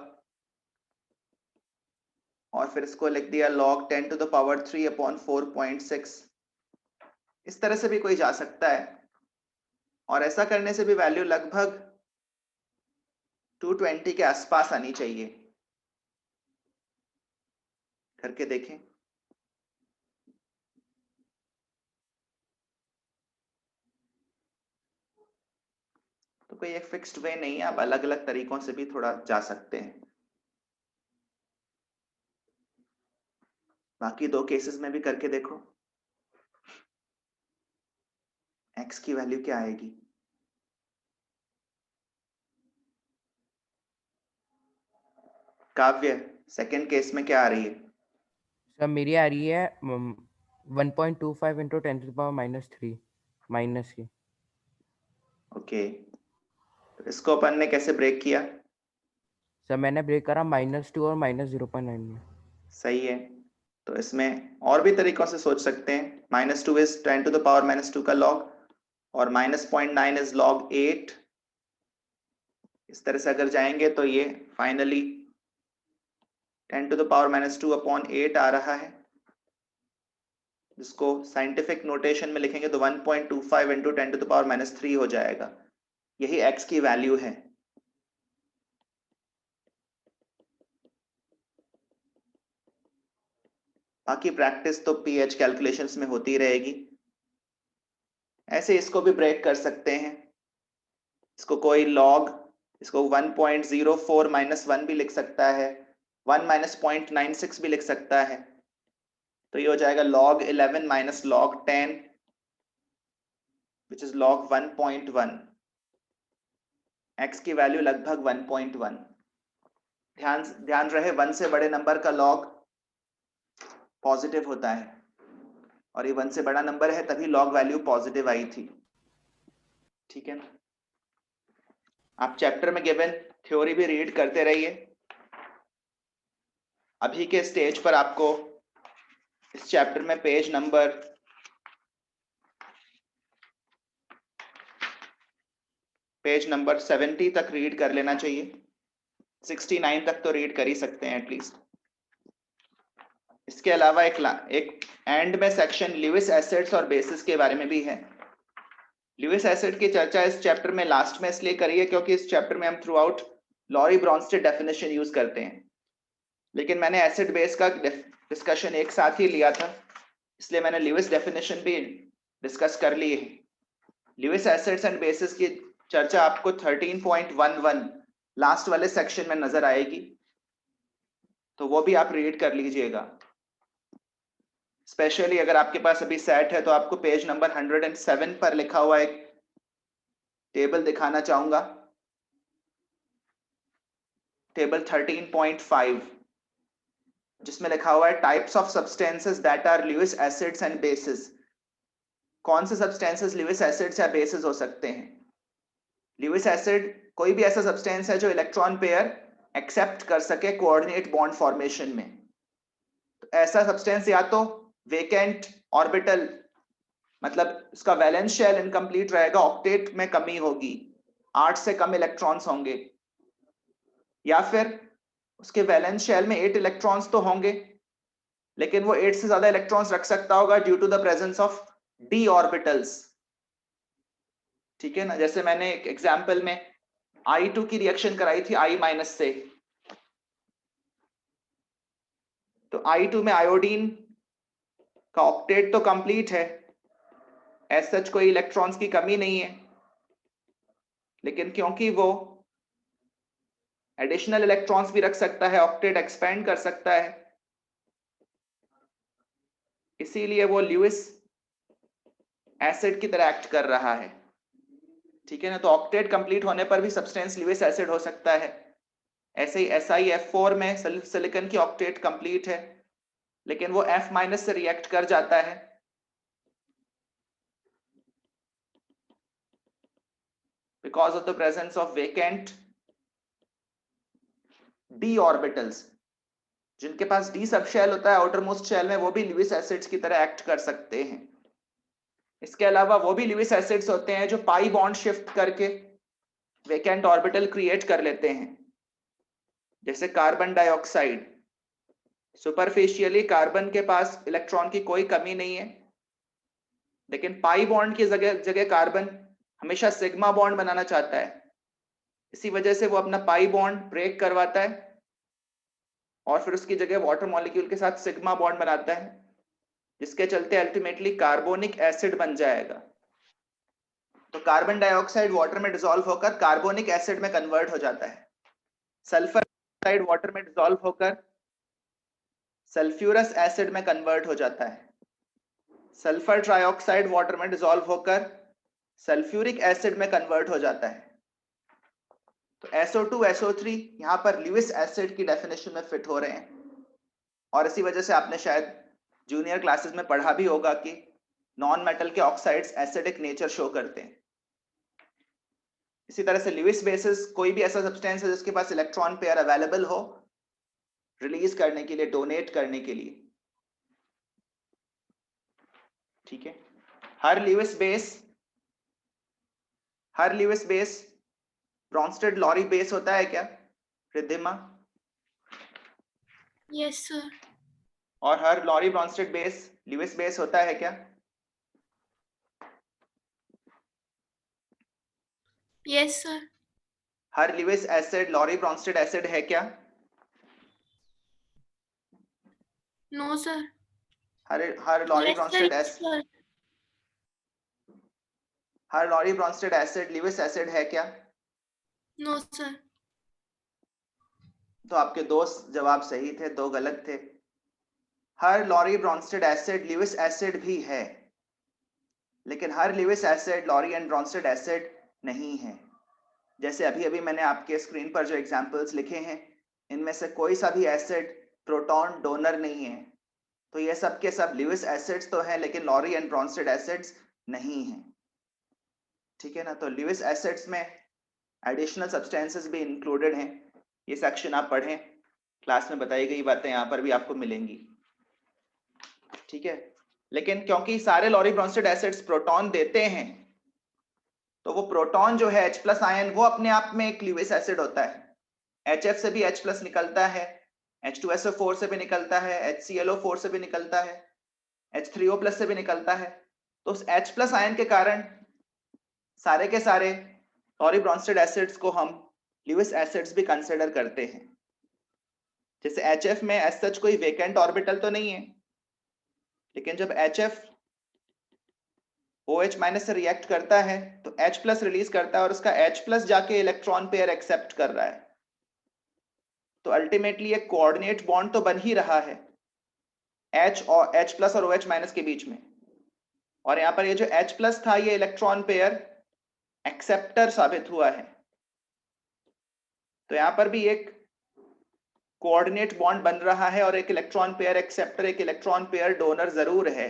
और फिर इसको लिख दिया log 10 to the power 3 upon 4.6। इस तरह से भी कोई जा सकता है और ऐसा करने से भी वैल्यू लगभग 220 के आसपास आनी चाहिए। करके देखें। तो कोई एक फिक्स्ड वे नहीं है, आप अलग अलग तरीकों से भी थोड़ा जा सकते हैं। बाकी दो केसेस में भी करके देखो। x की वैल्यू क्या आएगी? काव्य, सेकंड केस में क्या आ रही है? सर मेरी आ रही है 1.25 into 10 to the power -3 minus की। ओके, तो इसको अपन ने कैसे ब्रेक किया? सर मैंने ब्रेक करा -2 और -0.9 में। सही है, तो इसमें और भी तरीकों से सोच सकते हैं। -2 इज 10 to the power -2 का log और -0.9 इज log 8। इस तरह से अगर जाएंगे तो ये finally 10 to the power -2 upon 8 आ रहा है, जिसको साइंटिफिक नोटेशन में लिखेंगे तो 1.25 into 10 to the power -3 हो जाएगा। यही x की वैल्यू है। बाकी प्रैक्टिस तो pH कैलकुलेशंस में होती रहेगी। ऐसे इसको भी ब्रेक कर सकते हैं। इसको कोई log, इसको 1.04 -1 भी लिख सकता है, 1 - 0.96 भी लिख सकता है। तो ये हो जाएगा log 11 minus log 10 which is log 1.1। x की वैल्यू लगभग 1.1। ध्यान रहे 1 से बड़े नंबर का log पॉजिटिव होता है और ये 1 से बड़ा नंबर है तभी log वैल्यू पॉजिटिव आई थी। ठीक है ना? आप चैप्टर में गिवन थ्योरी भी रीड करते रहिए। अभी के स्टेज पर आपको इस चैप्टर में पेज नंबर 70 तक रीड कर लेना चाहिए। 69 तक तो रीड कर ही सकते हैं एटलीस्ट। इसके अलावा एक एंड में सेक्शन ल्यूइस एसिड्स और बेसिस के बारे में भी है। ल्यूइस एसिड की चर्चा इस चैप्टर में लास्ट में इसलिए करी है क्योंकि इस चैप्टर में हम throughout Lowry Bronsted definition use करते हैं, लेकिन मैंने एसिड बेस का डिस्कशन एक साथ ही लिया था, इसलिए मैंने ल्यूइस डेफिनेशन भी डिस्कस कर ली है। ल्यूइस एसिड्स एंड बेसिस की चर्चा आपको 13.11 लास्ट वाले सेक्शन में नजर आएगी, तो वो भी आप रीड कर लीजिएगा। स्पेशली अगर आपके पास अभी सेट है तो आपको पेज नंबर 107 पर लिखा हुआ एक टेबल दिखाना चाहूंगा, टेबल 13.5, जिसमें लिखा हुआ है types of substances that are Lewis acids and bases. कौन से सब्सटेंसेस ल्यूइस एसिड्स या बेसिस हो सकते हैं? ल्यूइस एसिड कोई भी ऐसा सब्सटेंस है जो इलेक्ट्रॉन पेयर एक्सेप्ट कर सके कोऑर्डिनेट बॉन्ड फॉर्मेशन में। तो ऐसा सब्सटेंस या तो वेकेंट ऑर्बिटल, मतलब उसका वैलेंस शेल इनकम्प्लीट रहेगा, ऑक्टेट में कमी होगी, 8 से कम इलेक्ट्रॉन्स होंगे, या फिर उसके वैलेंस शेल में 8 इलेक्ट्रॉन्स तो होंगे लेकिन वो 8 से ज्यादा इलेक्ट्रॉन्स रख सकता होगा due to the presence of d orbitals. ठीक है ना? जैसे मैंने एक एग्जांपल में I2 की रिएक्शन कराई थी I- से, तो I2 में आयोडीन का ऑक्टेट तो कंप्लीट है, एज सच कोई इलेक्ट्रॉन्स की कमी नहीं है, लेकिन क्योंकि वो एडिशनल इलेक्ट्रॉन्स भी रख सकता है, ऑक्टेट एक्सपेंड कर सकता है, इसीलिए वो ल्यूइस एसिड की तरह एक्ट कर रहा है। ठीक है ना, तो ऑक्टेट कंप्लीट होने पर भी सब्सटेंस ल्यूइस एसिड हो सकता है। ऐसे ही SiF4 में सिलिकॉन की ऑक्टेट कंप्लीट है, लेकिन वो F- से रिएक्ट कर जाता है, because of the presence of vacant d orbitals. जिनके पास d सब शेल होता है आउटर मोस्ट शेल में, वो भी ल्यूइस एसिड्स की तरह एक्ट कर सकते हैं। इसके अलावा वो भी ल्यूइस एसिड्स होते हैं जो पाई बॉन्ड शिफ्ट करके वेकेंट ऑर्बिटल क्रिएट कर लेते हैं, जैसे कार्बन डाइऑक्साइड। सुपरफिशियली कार्बन के पास इलेक्ट्रॉन की कोई कमी नहीं है, लेकिन पाई बॉन्ड की जगह जगह कार्बन हमेशा सिग्मा बॉन्ड बनाना चाहता है। इसी वजह से वो अपना पाई बॉन्ड ब्रेक करवाता है और फिर उसकी जगह वाटर मॉलिक्यूल के साथ सिग्मा बॉन्ड बनाता है, जिसके चलते अल्टीमेटली कार्बोनिक एसिड बन जाएगा। तो कार्बन डाइऑक्साइड वाटर में डिसॉल्व होकर कार्बोनिक एसिड में कन्वर्ट हो जाता है। सल्फर डाइऑक्साइड वाटर में डिसॉल्व होकर सल्फ्यूरस एसिड में कन्वर्ट हो जाता है। सल्फर ट्राइऑक्साइड वाटर में डिसॉल्व होकर सल्फ्यूरिक एसिड में कन्वर्ट हो जाता है। तो SO2 SO3 यहां पर ल्यूइस एसिड की डेफिनेशन में फिट हो रहे हैं, और इसी वजह से आपने शायद जूनियर क्लासेस में पढ़ा भी होगा कि नॉन मेटल के ऑक्साइड्स एसिडिक नेचर शो करते हैं। इसी तरह से ल्यूइस बेसिस कोई भी ऐसा सब्सटेंस है जिसके पास इलेक्ट्रॉन पेयर अवेलेबल हो रिलीज करने के लिए, डोनेट करने के लिए। ठीक है, हर Lewis base Bronsted Lowry base होता है क्या रिद्धिमा? Yes sir. और हर Lowry Bronsted base Lewis base होता है क्या? Yes sir. हर Lewis acid Lowry Bronsted acid है क्या? No sir. हर लॉरी ब्रॉन्स्टेड एसिड हर Lowry Bronsted acid Lewis acid है क्या? No sir. तो आपके दो जवाब सही थे, दो गलत थे। हर Lowry Bronsted acid Lewis acid भी है, लेकिन हर Lewis acid Lowry and Bronsted acid नहीं है। जैसे अभी अभी मैंने आपके स्क्रीन पर जो एग्जांपल्स लिखे हैं, इनमें से कोई सा भी एसिड प्रोटॉन डोनर नहीं है। तो ये सब के सब ल्यूइस एसिड्स तो हैं, लेकिन लॉरी एंड ब्रॉन्स्टेड एसिड्स नहीं हैं। ठीक है ना, तो ल्यूइस एसिड्स में एडिशनल सब्सटेंसेस भी इंक्लूडेड हैं। ये सेक्शन आप पढ़ें, क्लास में बताई गई बातें यहाँ पर भी आपको मिलेंगी। ठीक है, लेकिन क्योंकि सारे लॉरी ब्रॉन्स्टेड एसिड्स प्रोटॉन देते हैं, तो वो प्रोटॉन जो है H+ आयन, वो अपने आप में एक ल्यूइस एसिड होता है। HF से भी H+ निकलता है, H2SO4 से भी निकलता है, HClO4 से भी निकलता है, H3O+ से भी निकलता है। तो उस H+ आयन के कारण सारे के सारे लॉरी ब्रॉन्स्टेड एसिड्स को हम ल्यूइस एसिड्स भी कंसिडर करते हैं। जैसे HF में एज सच कोई वेकेंट ऑर्बिटल तो नहीं है, लेकिन जब HF OH- से रिएक्ट करता है तो H+ रिलीज करता है, और उसका H+ जाके इलेक्ट्रॉन पेयर एक्सेप्ट कर रहा है। तो अल्टीमेटली एक कोऑर्डिनेट बॉन्ड तो बन ही रहा है H और H+ और OH- के बीच में, और यहाँ पर ये जो H+ था, ये इलेक्ट्रॉन पेयर एक्सेप्टर साबित हुआ है। तो यहाँ पर भी एक कोऑर्डिनेट बॉन्ड बन रहा है, और एक इलेक्ट्रॉन पेयर एक्सेप्टर, एक इलेक्ट्रॉन पेयर डोनर जरूर है।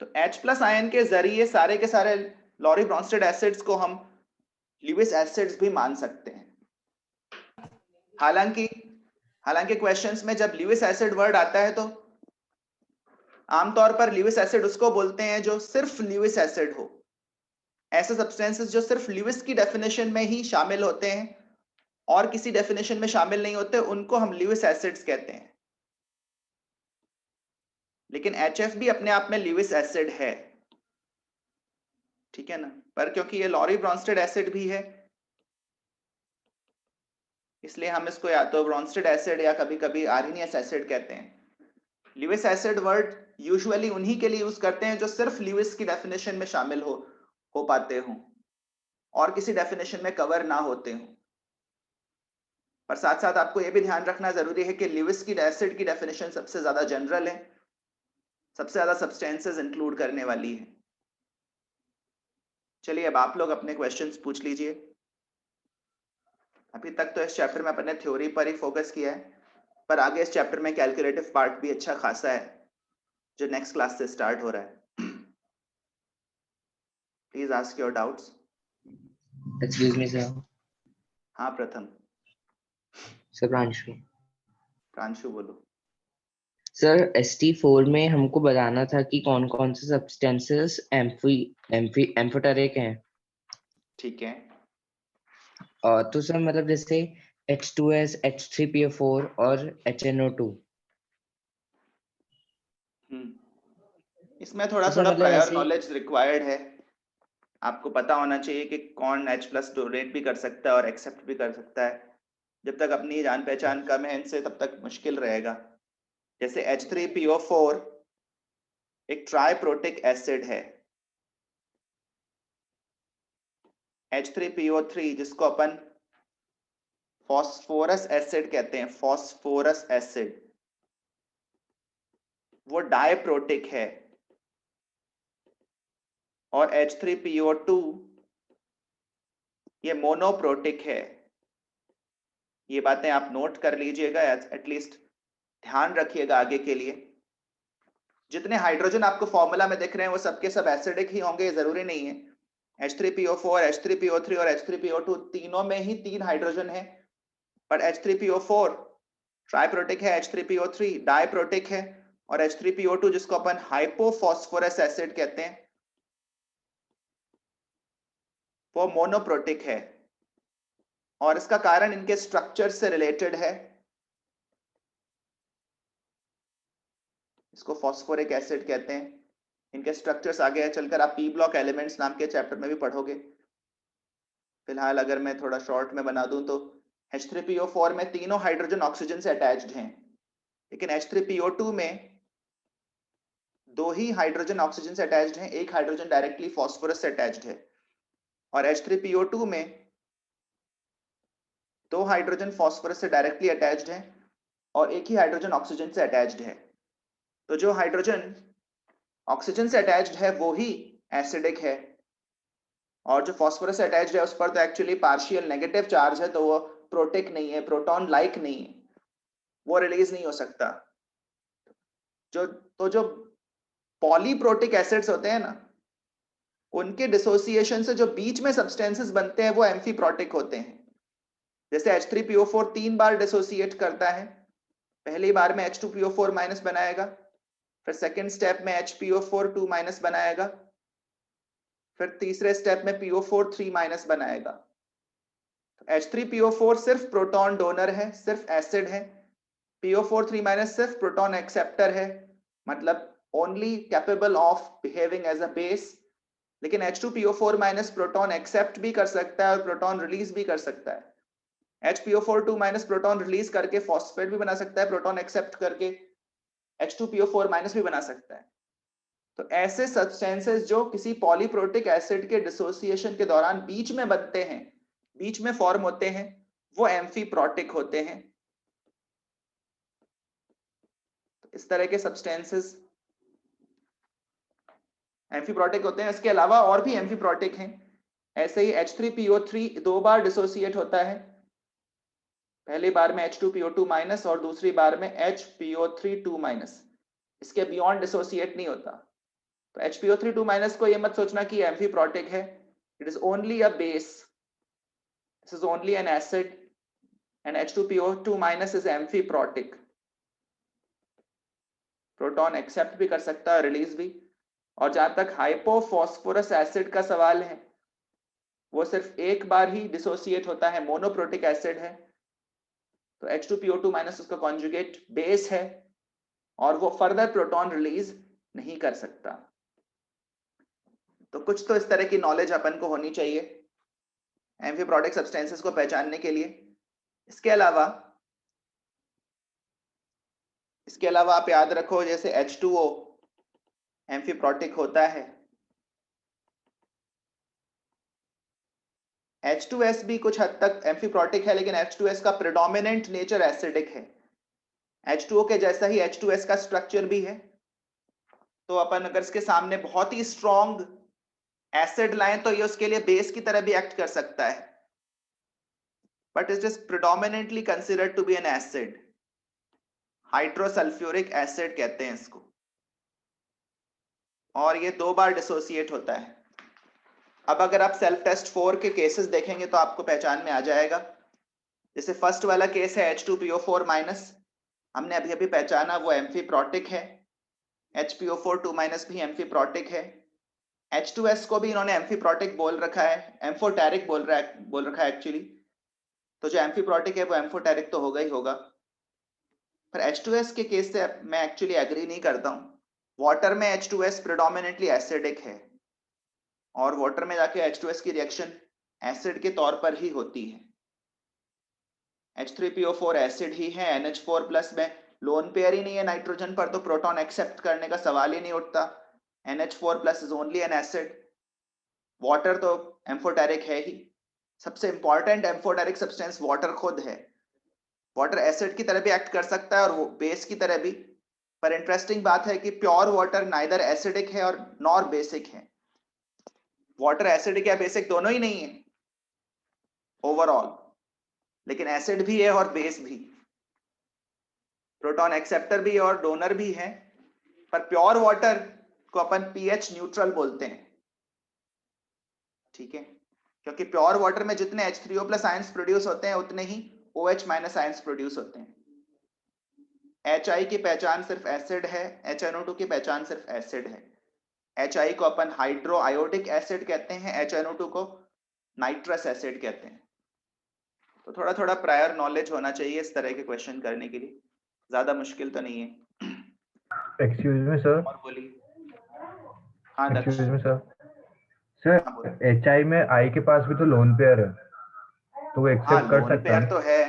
तो H+ आयन के जरिए सारे के सारे लॉरी ब्रॉन्स्टेड एसिड्स को हम ल्यूइस एसिड्स भी मान सकते हैं। हालांकि क्वेश्चंस में जब ल्यूइस एसिड वर्ड आता है, तो आमतौर पर ल्यूइस एसिड उसको बोलते हैं जो सिर्फ ल्यूइस एसिड हो। ऐसे सब्सटेंसेस जो सिर्फ ल्यूइस की डेफिनेशन में ही शामिल होते हैं और किसी डेफिनेशन में शामिल नहीं होते, उनको हम ल्यूइस एसिड्स कहते हैं। लेकिन HF भी अपने आप में ल्यूइस एसिड है। ठीक है ना, पर क्योंकि ये लॉरी ब्रॉन्स्टेड एसिड भी है, इसलिए हम इसको या तो ब्रॉन्स्टेड एसिड या कभी कभी आर्सेनियस एसिड कहते हैं। ल्यूइस एसिड वर्ड यूजुअली उन्हीं के लिए यूज करते हैं जो सिर्फ ल्यूइस की डेफिनेशन में शामिल हो पाते हों, और किसी डेफिनेशन में कवर ना होते हों। पर साथ साथ आपको यह भी ध्यान रखना जरूरी है कि लिविस की एसिड की डेफिनेशन सबसे ज्यादा जनरल है, सबसे ज्यादा सब्सटेंसेस इंक्लूड करने वाली है। चलिए अब आप लोग अपने क्वेश्चंस पूछ लीजिए। अभी तक तो इस चैप्टर में अपने थ्योरी पर ही फोकस किया है, पर आगे इस चैप्टर में कैलकुलेटिव पार्ट भी अच्छा खासा है जो नेक्स्ट क्लास से स्टार्ट हो रहा है। Please ask your doubts. Excuse me sir. हाँ प्रथम। सर प्रांशु। प्रांशु बोलो। सर ST4 में हमको बताना था कि कौन कौन से सब्सटेंसेस एम्फोटेरिक हैं। ठीक है। तो सर मतलब जैसे H2S, H3PO4 और HNO2। इसमें थोड़ा तो सर थोड़ा मतलब प्रायर ऐसे नॉलेज रिक्वायर्ड है। आपको पता होना चाहिए कि कौन H+ डोनेट भी कर सकता है और एक्सेप्ट भी कर सकता है। जब तक अपनी जान पहचान कम है इनसे तब तक मुश्किल रहेगा। जैसे H3PO4 एक ट्राइप्रोटिक एसिड है। H3PO3 जिसको अपन फॉस्फोरस एसिड कहते हैं, फॉस्फोरस एसिड, वो डाइप्रोटिक है। और H3PO2 ये मोनोप्रोटिक है। ये बातें आप नोट कर लीजिएगा, एटलीस्ट ध्यान रखिएगा आगे के लिए। जितने हाइड्रोजन आपको फॉर्मूला में दिख रहे हैं वो सबके सब एसिडिक ही होंगे, जरूरी नहीं है। H3PO4, H3PO3 और H3PO2 तीनों में ही 3 हाइड्रोजन है, पर H3PO4 ट्राइप्रोटिक है, H3PO3 डाइप्रोटिक है और H3PO2 जिसको अपन हाइपोफॉस्फोरस एसिड कहते हैं वो मोनोप्रोटिक है। और इसका कारण इनके स्ट्रक्चर से रिलेटेड है। इसको फॉस्फोरिक एसिड कहते हैं। इनके स्ट्रक्चर्स आगे चलकर आप पी ब्लॉक एलिमेंट्स नाम के चैप्टर में भी पढ़ोगे। फिलहाल अगर मैं थोड़ा शॉर्ट में बना दूं तो H3PO4 में तीनों हाइड्रोजन ऑक्सीजन से अटैच्ड हैं, लेकिन H3PO2 में 2 ही हाइड्रोजन ऑक्सीजन से अटैच्ड हैं, एक हाइड्रोजन डायरेक्टली फॉस्फोरस से अटैच्ड है। और H3PO2 में 2 हाइड्रोजन फॉस्फोरस से डायरेक्टली अटैच्ड हैं और एक ही हाइड्रोजन ऑक्सीजन से अटैच्ड है। तो जो हाइड्रोजन ऑक्सीजन से अटैच्ड है वो ही एसिडिक है, और जो फॉस्फोरस से अटैच्ड है उस पर तो एक्चुअली पार्शियल नेगेटिव चार्ज है, तो वो प्रोटिक नहीं है, प्रोटॉन लाइक नहीं है, वो रिलीज नहीं हो सकता। जो पॉलीप्रोटिक एसिड्स होते हैं ना, उनके डिसोसिएशन से जो बीच में सब्सटेंसेस बनते हैं वो एम्फीप्रोटिक होते हैं। जैसे H3PO4 3 बार डिसोसिएट करता है। पहली बार में H2PO4 माइनस बनाएगा, फिर सेकेंड स्टेप में HPO4 2 माइनस बनाएगा, फिर तीसरे स्टेप में PO4 3 माइनस बनाएगा। तो H3PO4 सिर्फ प्रोटॉन डोनर है, सिर्फ एसिड है। PO4 3 माइनस सिर्फ प्रोटॉन एक्सेप्टर है, मतलब only capable of behaving as a base. लेकिन H2PO4 माइनस प्रोटॉन एक्सेप्ट भी कर सकता है और प्रोटॉन रिलीज भी कर सकता है। HPO4 2 माइनस प्रोटॉन रिलीज करके फॉस्फेट भी बना सकता है, प्रोटॉन एक्सेप्ट करके H2PO4 माइनस भी बना सकता है। तो ऐसे सब्सटेंसेस जो किसी पॉलीप्रोटिक एसिड के डिसोसिएशन के दौरान बीच में बनते हैं, बीच में फॉर्म होते हैं, वो एम्फीप्रोटिक होते हैं। तो इस तरह के सब्सटेंसेस एम्फीप्रोटिक होते हैं। इसके अलावा और भी एम्फीप्रोटिक हैं। ऐसे ही H3PO3 2 बार डिसोसिएट होता है, पहली बार में H2PO2 माइनस और दूसरी बार में HPO3 2 माइनस। इसके बियॉन्ड डिसोसिएट नहीं होता। तो HPO3 2 माइनस को ये मत सोचना कि एम्फीप्रोटिक है। It is only a base, this is only an acid, and H2PO2 minus is amphiprotic. Proton accept भी कर सकता है, रिलीज भी। और जहां तक हाइपोफॉस्फोरस एसिड का सवाल है, वो सिर्फ एक बार ही डिसोसिएट होता है, मोनोप्रोटिक एसिड है। तो H2PO2 माइनस उसका कॉन्जुगेट बेस है और वो फर्दर प्रोटॉन रिलीज नहीं कर सकता। तो कुछ तो इस तरह की नॉलेज अपन को होनी चाहिए एम्फीप्रोटिक सब्सटेंसेस को पहचानने के लिए। इसके अलावा आप याद रखो, जैसे H2O एम्फीप्रोटिक होता है, H2S भी कुछ हद तक एम्फीप्रोटिक है, लेकिन H2S का प्रेडोमिनेंट नेचर एसिडिक है। H2O के जैसा ही H2S का स्ट्रक्चर भी है। तो अपन अगर इसके सामने बहुत ही स्ट्रॉन्ग एसिड लाएं तो ये उसके लिए बेस की तरह भी एक्ट कर सकता है, but it is predominantly considered to be an acid. Hydrosulfuric acid कहते हैं इसको, और ये 2 बार डिसोसिएट होता है। अब अगर आप सेल्फ टेस्ट 4 के केसेस देखेंगे तो आपको पहचान में आ जाएगा। जैसे फर्स्ट वाला केस है H2PO4-, हमने अभी अभी पहचाना वो एम्फीप्रोटिक है। HPO4 2- भी एम्फीप्रोटिक है। H2S को भी इन्होंने एम्फीप्रोटिक बोल रखा है, एम्फोटेरिक बोल रखा है एक्चुअली। तो जो एम्फीप्रोटिक है वो एम्फोटेरिक तो होगा ही होगा। पर H2S के केस से मैं एक्चुअली एग्री नहीं करता हूँ। वाटर में H2S प्रेडोमिनेंटली एसिडिक है, और वाटर में जाके H2S की रिएक्शन एसिड के तौर पर ही होती है। H3PO4 एसिड ही है। NH4+ में लोन पेयर ही नहीं है नाइट्रोजन पर, तो प्रोटॉन एक्सेप्ट करने का सवाल ही नहीं उठता। NH4+ is only an acid. Water तो एम्फोटेरिक है ही। सबसे इंपॉर्टेंट एम्फोटेरिक सब्सटेंस वाटर खुद है। वाटर एसिड की तरह भी एक्ट कर सकता है और वो बेस की तरह भी। पर इंटरेस्टिंग बात है कि प्योर वाटर नाइदर एसिडिक है और नॉर बेसिक है। वाटर एसिडिक या बेसिक दोनों ही नहीं है ओवरऑल, लेकिन एसिड भी है और बेस भी। प्रोटॉन एक्सेप्टर भी है और डोनर भी है। पर प्योर वाटर को अपन पीएच न्यूट्रल बोलते हैं, ठीक है, क्योंकि प्योर वाटर में जितने H3O+ आयंस प्रोड्यूस होते हैं उतने ही OH- आयंस प्रोड्यूस होते हैं। HI की पहचान सिर्फ एसिड है, HNO2 की पहचान सिर्फ एसिड है। HI को अपन हाइड्रो आयोडिक एसिड कहते हैं, HNO2 को नाइट्रस एसिड कहते हैं। तो थोड़ा थोड़ा प्रायर नॉलेज होना चाहिए इस तरह के क्वेश्चन करने के लिए, ज्यादा मुश्किल तो नहीं है। एक्सक्यूज मी सर, और बोलिए। हाँ दक्ष। Excuse me sir. हाँ सर बोलो। HI में I के पास भी तो लोन पेयर है, तो वो हाँ एक्सेप्ट कर लोन सकता पेयर है। तो है,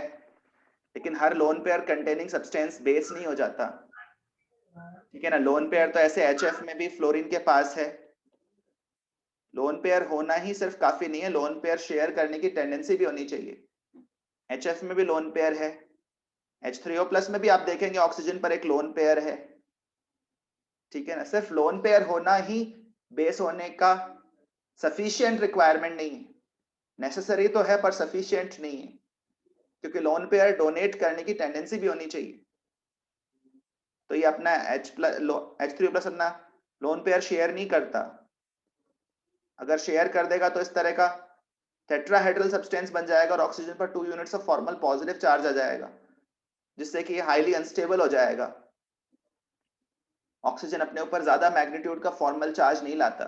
लेकिन हर lone pair containing substance base नहीं हो जाता, ठीक है ना। लोन पेयर तो ऐसे HF में भी फ्लोरीन के पास है। लोन पेयर होना ही सिर्फ काफी नहीं है, लोन पेयर शेयर करने की टेंडेंसी भी होनी चाहिए। HF में भी लोन पेयर है। H3O+ में भी आप देखेंगे ऑक्सीजन पर एक लोन पेयर है, ठीक है ना। सिर्फ लोन पेयर होना ही बेस होने का सफिशिएंट रिक्वायरमेंट नहीं है। नेसेसरी तो है पर सफिशिएंट नहीं है, क्योंकि लोन पेयर डोनेट करने की टेंडेंसी भी होनी चाहिए। तो ये अपना H3O+ अपना लोन पेयर शेयर नहीं करता। अगर शेयर कर देगा तो इस तरह का टेट्राहेड्रल सब्सटेंस बन जाएगा और ऑक्सीजन पर 2 units of formal positive charge आ जाएगा, जिससे कि ये हाईली अनस्टेबल हो जाएगा। ऑक्सीजन अपने ऊपर ज्यादा मैग्नीट्यूड का फॉर्मल चार्ज नहीं लाता।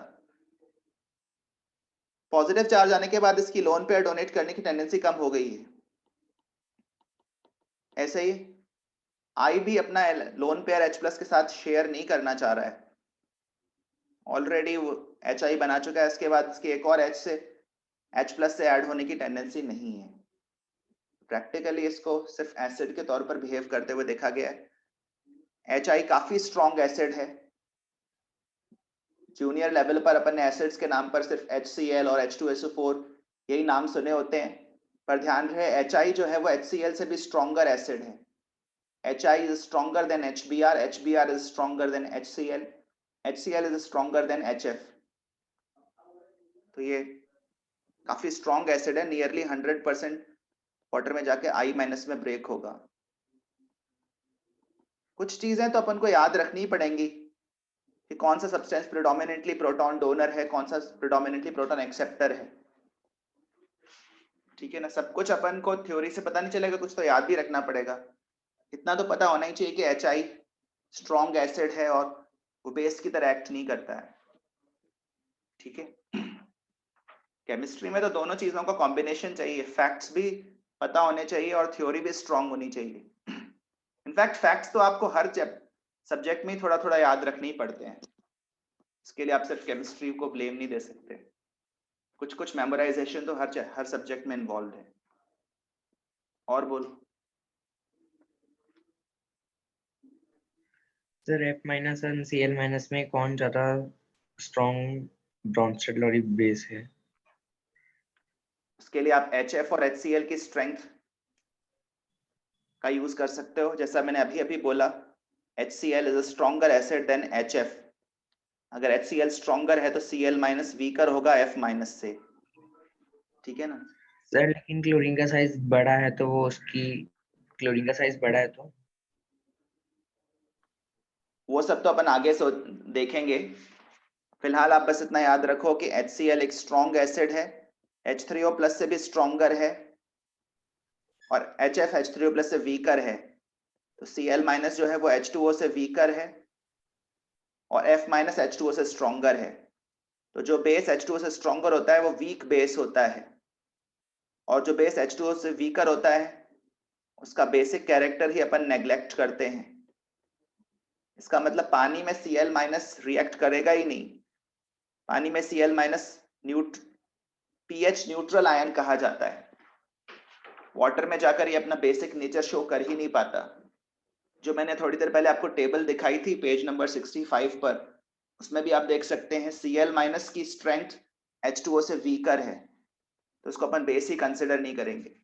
पॉजिटिव चार्ज आने के बाद इसकी लोन पेयर डोनेट करने की टेंडेंसी कम हो गई है। ऐसे ही आई भी अपना लोन पेयर H+ के साथ शेयर नहीं करना चाह रहा है। ऑलरेडी वो HI बना चुका है, इसके बाद इसके एक और H से H+ से ऐड होने की टेंडेंसी नहीं है। प्रैक्टिकली इसको सिर्फ एसिड के तौर पर बिहेव करते हुए देखा गया है। HI काफी स्ट्रॉन्ग एसिड है। जूनियर लेवल पर अपन ने एसिड्स के नाम पर सिर्फ HCl और H2SO4 यही नाम सुने होते हैं, पर ध्यान रहे HI जो है वो HCl से भी स्ट्रॉन्गर एसिड है। HI is stronger than HBr, HBr is stronger than HCl, HCl is stronger than HF। तो ये काफी स्ट्रॉन्ग एसिड है, नियरली 100% वाटर में जाके I- में ब्रेक होगा। कुछ चीजें तो अपन को याद रखनी पड़ेंगी कि कौन सा सब्सटेंस प्रेडोमिनेंटली प्रोटॉन डोनर है, कौन सा प्रेडोमिनेंटली प्रोटॉन एक्सेप्टर है, ठीक है ना। सब कुछ अपन को थ्योरी से पता नहीं चलेगा, कुछ तो याद भी रखना पड़ेगा। इतना तो पता होना ही चाहिए कि HI स्ट्रॉन्ग एसिड है और वो बेस की तरह एक्ट नहीं करता है, ठीक है। केमिस्ट्री में तो दोनों चीजों का कॉम्बिनेशन चाहिए, फैक्ट्स भी पता होने चाहिए और थ्योरी भी स्ट्रॉन्ग होनी चाहिए। इनफैक्ट फैक्ट्स तो आपको हर सब्जेक्ट में थोड़ा थोड़ा याद रखने ही पड़ते हैं, इसके लिए आप सिर्फ केमिस्ट्री को ब्लेम नहीं दे सकते। कुछ कुछ मेमोराइजेशन तो हर सब्जेक्ट में इन्वॉल्व है। और बोलो। सर F- और Cl- में कौन ज्यादा स्ट्रॉन्ग ब्रॉन्स्टेड बेस है? उसके लिए आप HF और HCl की स्ट्रेंथ का यूज कर सकते हो। जैसा मैंने अभी अभी बोला, HCl is a stronger acid than HF। अगर HCl स्ट्रॉन्गर है तो Cl माइनस वीकर होगा F माइनस से, ठीक है ना। सर लेकिन क्लोरीन का साइज बड़ा है तो वो उसकी क्लोरीन का साइज बड़ा है तो वो सब तो अपन आगे से देखेंगे। फिलहाल आप बस इतना याद रखो कि HCl एक स्ट्रॉन्ग एसिड है, H3O प्लस से भी स्ट्रॉन्गर है और HF H3O प्लस से वीकर है। तो Cl माइनस जो है वो H2O से वीकर है और F माइनस H2O से स्ट्रॉन्गर है। तो जो बेस H2O से स्ट्रॉन्गर होता है वो वीक बेस होता है, और जो बेस H2O से वीकर होता है उसका बेसिक कैरेक्टर ही अपन नेग्लेक्ट करते हैं। इसका मतलब पानी में Cl माइनस रिएक्ट करेगा ही नहीं। पानी में Cl minus pH neutral ion कहा जाता है। वाटर में जाकर ये अपना बेसिक नेचर शो कर ही नहीं पाता। जो मैंने थोड़ी देर पहले आपको टेबल दिखाई थी पेज नंबर 65 पर, उसमें भी आप देख सकते हैं Cl माइनस की स्ट्रेंथ H2O से वीकर है, तो उसको अपन बेस ही कंसिडर नहीं करेंगे।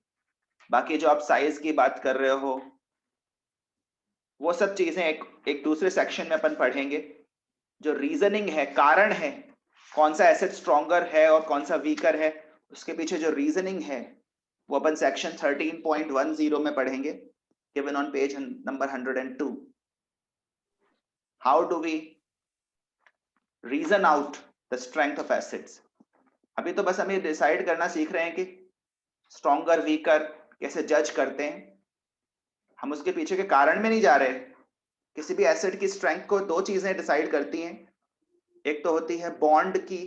बाकी जो आप साइज की बात कर रहे हो वो सब चीजें एक दूसरे सेक्शन में अपन पढ़ेंगे। जो रीजनिंग है, कारण है कौन सा एसिड स्ट्रॉन्गर है और कौन सा वीकर है, उसके पीछे जो रीजनिंग है वो अपन सेक्शन 13.10 में पढ़ेंगे, given on page number 102. How do we reason out the strength of acids? अभी तो बस हम ये डिसाइड करना सीख रहे हैं कि स्ट्रॉन्गर वीकर कैसे जज करते हैं। हम उसके पीछे के कारण में नहीं जा रहे। किसी भी एसिड की स्ट्रेंथ को दो चीजें डिसाइड करती हैं, एक तो होती है बॉन्ड की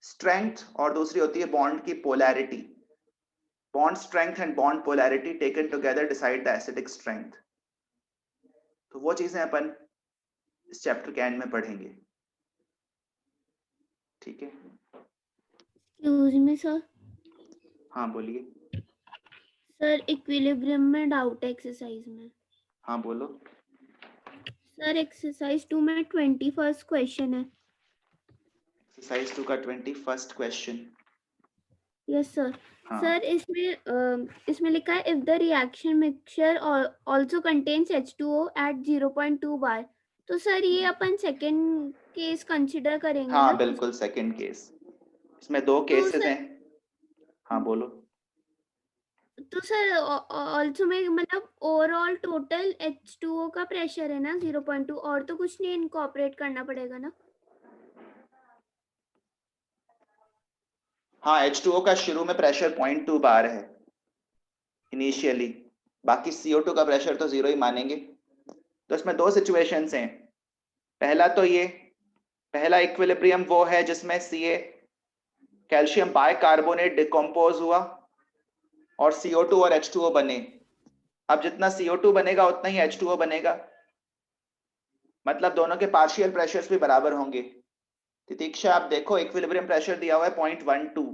स्ट्रेंथ और दूसरी होती है बॉन्ड की polarity. Bond strength and bond polarity taken together decide the acidic strength. तो वो चीजें अपन इस चैप्टर के एंड में पढ़ेंगे, ठीक है। Excuse me sir. हाँ बोलिए। सर इक्विलिब्रियम में डाउट है एक्सरसाइज में। हाँ बोलो। सर एक्सरसाइज 2 में 21st क्वेश्चन है। एक्सरसाइज 2 का 21st क्वेश्चन। Yes sir. हाँ। सर इसमें लिखा है if the reaction mixture also contains H2O at 0.2 bar. तो सर ये अपन सेकंड केस कंसीडर करेंगे हाँ ना? बिल्कुल सेकंड केस। इसमें दो केसेस हैं। हाँ बोलो। तो सर ऑल्सो में मतलब ओवरऑल टोटल H2O का प्रेशर है ना 0.2, और तो कुछ नहीं इनकॉर्पोरेट करना पड़ेगा ना? हाँ H2O का शुरू में प्रेशर 0.2 बार है इनिशियली, बाकी CO2 का प्रेशर तो जीरो ही मानेंगे। तो इसमें दो सिचुएशंस हैं। पहला इक्विलिब्रियम वो है जिसमें Ca कैल्शियम बाइकार्बोनेट डिकम्पोज हुआ और CO2 और H2O बने। अब जितना CO2 बनेगा उतना ही H2O बनेगा, मतलब दोनों के पार्शियल प्रेशर्स भी बराबर होंगे। तितीक्षा आप देखो इक्विलिब्रियम प्रेशर दिया हुआ है 0.12।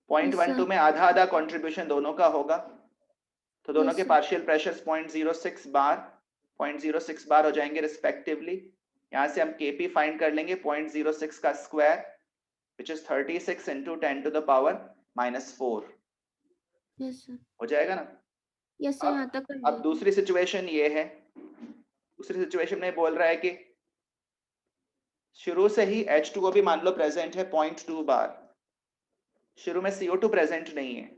0.12 में आधा आधा कंट्रीब्यूशन दोनों का होगा, तो दोनों के पार्शियल प्रेशर्स 0.06 बार 0.06 बार हो जाएंगे रिस्पेक्टिवली। यहाँ से हम Kp फाइंड कर लेंगे 0.06 का square which is 36 into 10 to the power -4। Yes sir. हो जाएगा ना? यस सर, यहाँ तक कर अब दूसरी सिचुएशन ये है, दूसरी सिचुएशन में बोल रहा है कि शुरू से ही H2O भी मान लो प्रेजेंट है 0.2 बार, शुरू में CO2 प्रेजेंट नहीं है।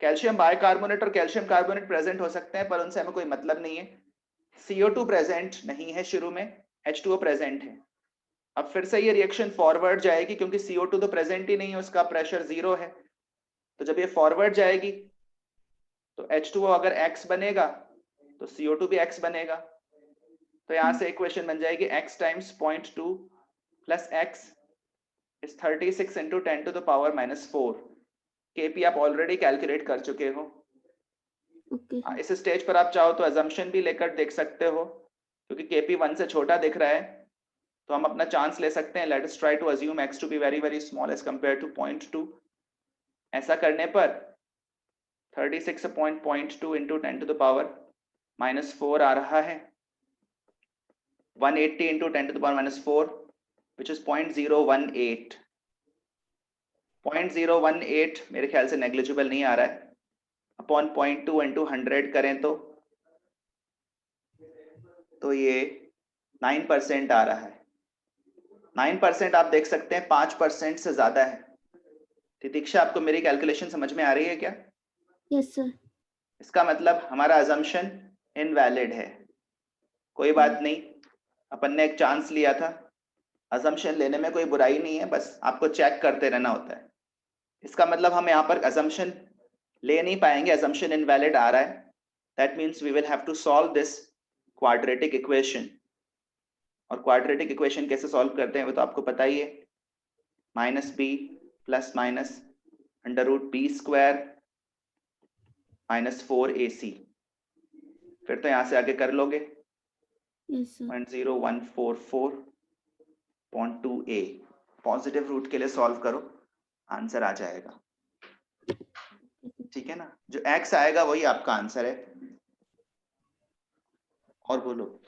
कैल्शियम बाइकार्बोनेट और कैल्शियम कार्बोनेट प्रेजेंट हो सकते हैं पर उनसे हमें कोई मतलब नहीं है। CO2 प्रेजेंट नहीं है शुरू में, H2O प्रेजेंट है। अब फिर से ये रिएक्शन फॉरवर्ड जाएगी क्योंकि CO2 तो प्रेजेंट ही नहीं है, उसका प्रेशर जीरो है। तो जब ये फॉरवर्ड जाएगी तो H2O अगर X बनेगा तो CO2 भी X बनेगा। तो यहाँ से इक्वेशन बन जाएगी X times 0.2 plus X is 36 into 10 to the power -4। Kp आप ऑलरेडी कैलकुलेट कर चुके हो। इस स्टेज पर आप चाहो तो अजम्पशन भी लेकर देख सकते हो, क्योंकि Kp 1 से छोटा दिख रहा है तो हम अपना चांस ले सकते हैं। Let us try to assume X to be very very small as compare to 0.2। ऐसा करने पर 36.2 into 10 to the power -4 आ रहा है। 180 into 10 to the power -4 which is 0.018। 0.018 मेरे ख्याल से नेग्लिजिबल नहीं आ रहा है, अपॉन 0.2 इंटू 100 करें तो ये 9% आ रहा है। 9% आप देख सकते हैं 5% से ज्यादा है। तितिक्षा, आपको मेरी कैलकुलेशन समझ में आ रही है क्या? Yes sir. इसका मतलब हमारा अजम्पशन इनवैलिड है। कोई बात नहीं, अपन ने एक चांस लिया था, अजम्पशन लेने में कोई बुराई नहीं है, बस आपको चेक करते रहना होता है। इसका मतलब हम यहाँ पर अजम्पशन ले नहीं पाएंगे, अजम्पशन इनवैलिड आ रहा है। That means we will have to solve this quadratic equation. और क्वाड्रेटिक इक्वेशन कैसे सॉल्व करते हैं वो तो आपको पता ही है, -b plus minus √b² -4ac। फिर तो यहाँ से आगे कर लोगे, yes sir. 0.0144.2a positive root के लिए सॉल्व करो, आंसर आ जाएगा। ठीक है ना, जो x आएगा वही आपका आंसर है। और बोलो,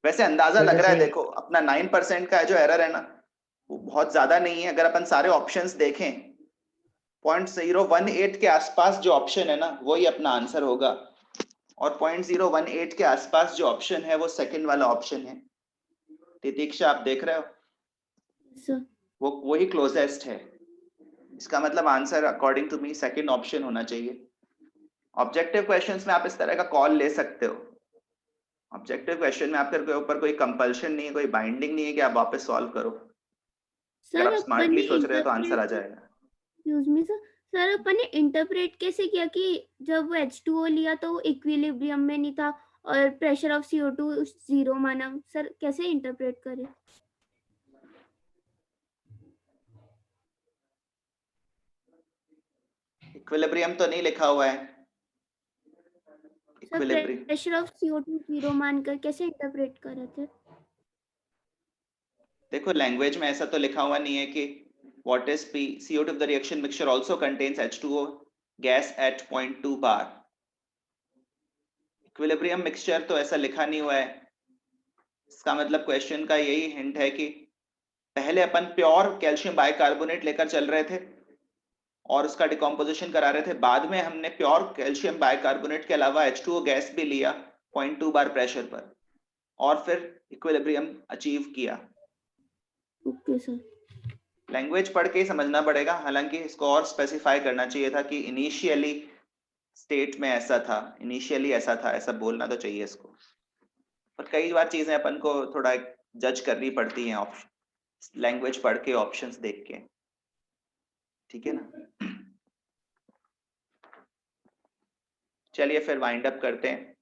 वैसे अंदाजा तो लग रहा है, जैसे देखो अपना 9% का जो एरर है ना वो बहुत ज्यादा नहीं है। अगर अपन सारे ऑप्शंस देखें 0.018 के आसपास जो ऑप्शन है ना वही अपना आंसर होगा, और 0.018 के आसपास जो ऑप्शन है वो सेकंड वाला ऑप्शन है। तितिक्षा, आप देख रहे हो सर। वो वही क्लोजेस्ट है। इसका मतलब answer according to me second option होना चाहिए। ऑब्जेक्टिव क्वेश्चंस में आप इस तरह का कॉल ले सकते हो। ऑब्जेक्टिव क्वेश्चन में आपके ऊपर कोई कंपल्शन नहीं है, कोई बाइंडिंग नहीं है कि आप वापस सॉल्व करो। अगर सर आप अपन स्मार्टली ने सोच रहे हो तो आंसर आ जाएगा। एक्सक्यूज मी सर, सर अपन ने इंटरप्रेट कैसे किया कि जब वो H2O लिया तो वो इक्विलिब्रियम में नहीं था और प्रेशर ऑफ CO2 0 माना? सर कैसे इंटरप्रेट करें? इक्विलिब्रियम तो नहीं लिखा हुआ है। Sir equilibrium pressure of CO2 0 मानकर कैसे इंटरप्रेट कर रहे थे? देखो, लैंग्वेज में ऐसा तो लिखा हुआ नहीं है कि what is P, CO2 of the reaction mixture also contains H2O gas at 0.2 bar। Equilibrium mixture तो ऐसा लिखा नहीं हुआ है। इसका मतलब क्वेश्चन का यही हिंट है कि पहले अपन प्योर कैल्शियम बाइकार्बोनेट लेकर चल रहे थे और उसका डिकम्पोजिशन करा रहे थे, बाद में हमने प्योर कैल्शियम बाइकार्बोनेट के अलावा H2O गैस भी लिया 0.2 बार प्रेशर पर और फिर इक्विलिब्रियम अचीव किया। Okay sir. लैंग्वेज पढ़ के ही समझना पड़ेगा, हालांकि इसको और स्पेसिफाई करना चाहिए था कि इनिशियली स्टेट में ऐसा था, इनिशियली ऐसा था, ऐसा बोलना तो चाहिए इसको। पर कई बार चीजें अपन को थोड़ा जज करनी पड़ती हैं ऑप्शन लैंग्वेज पढ़ के, ऑप्शंस देख के। ठीक है ना, चलिए फिर वाइंड अप करते हैं।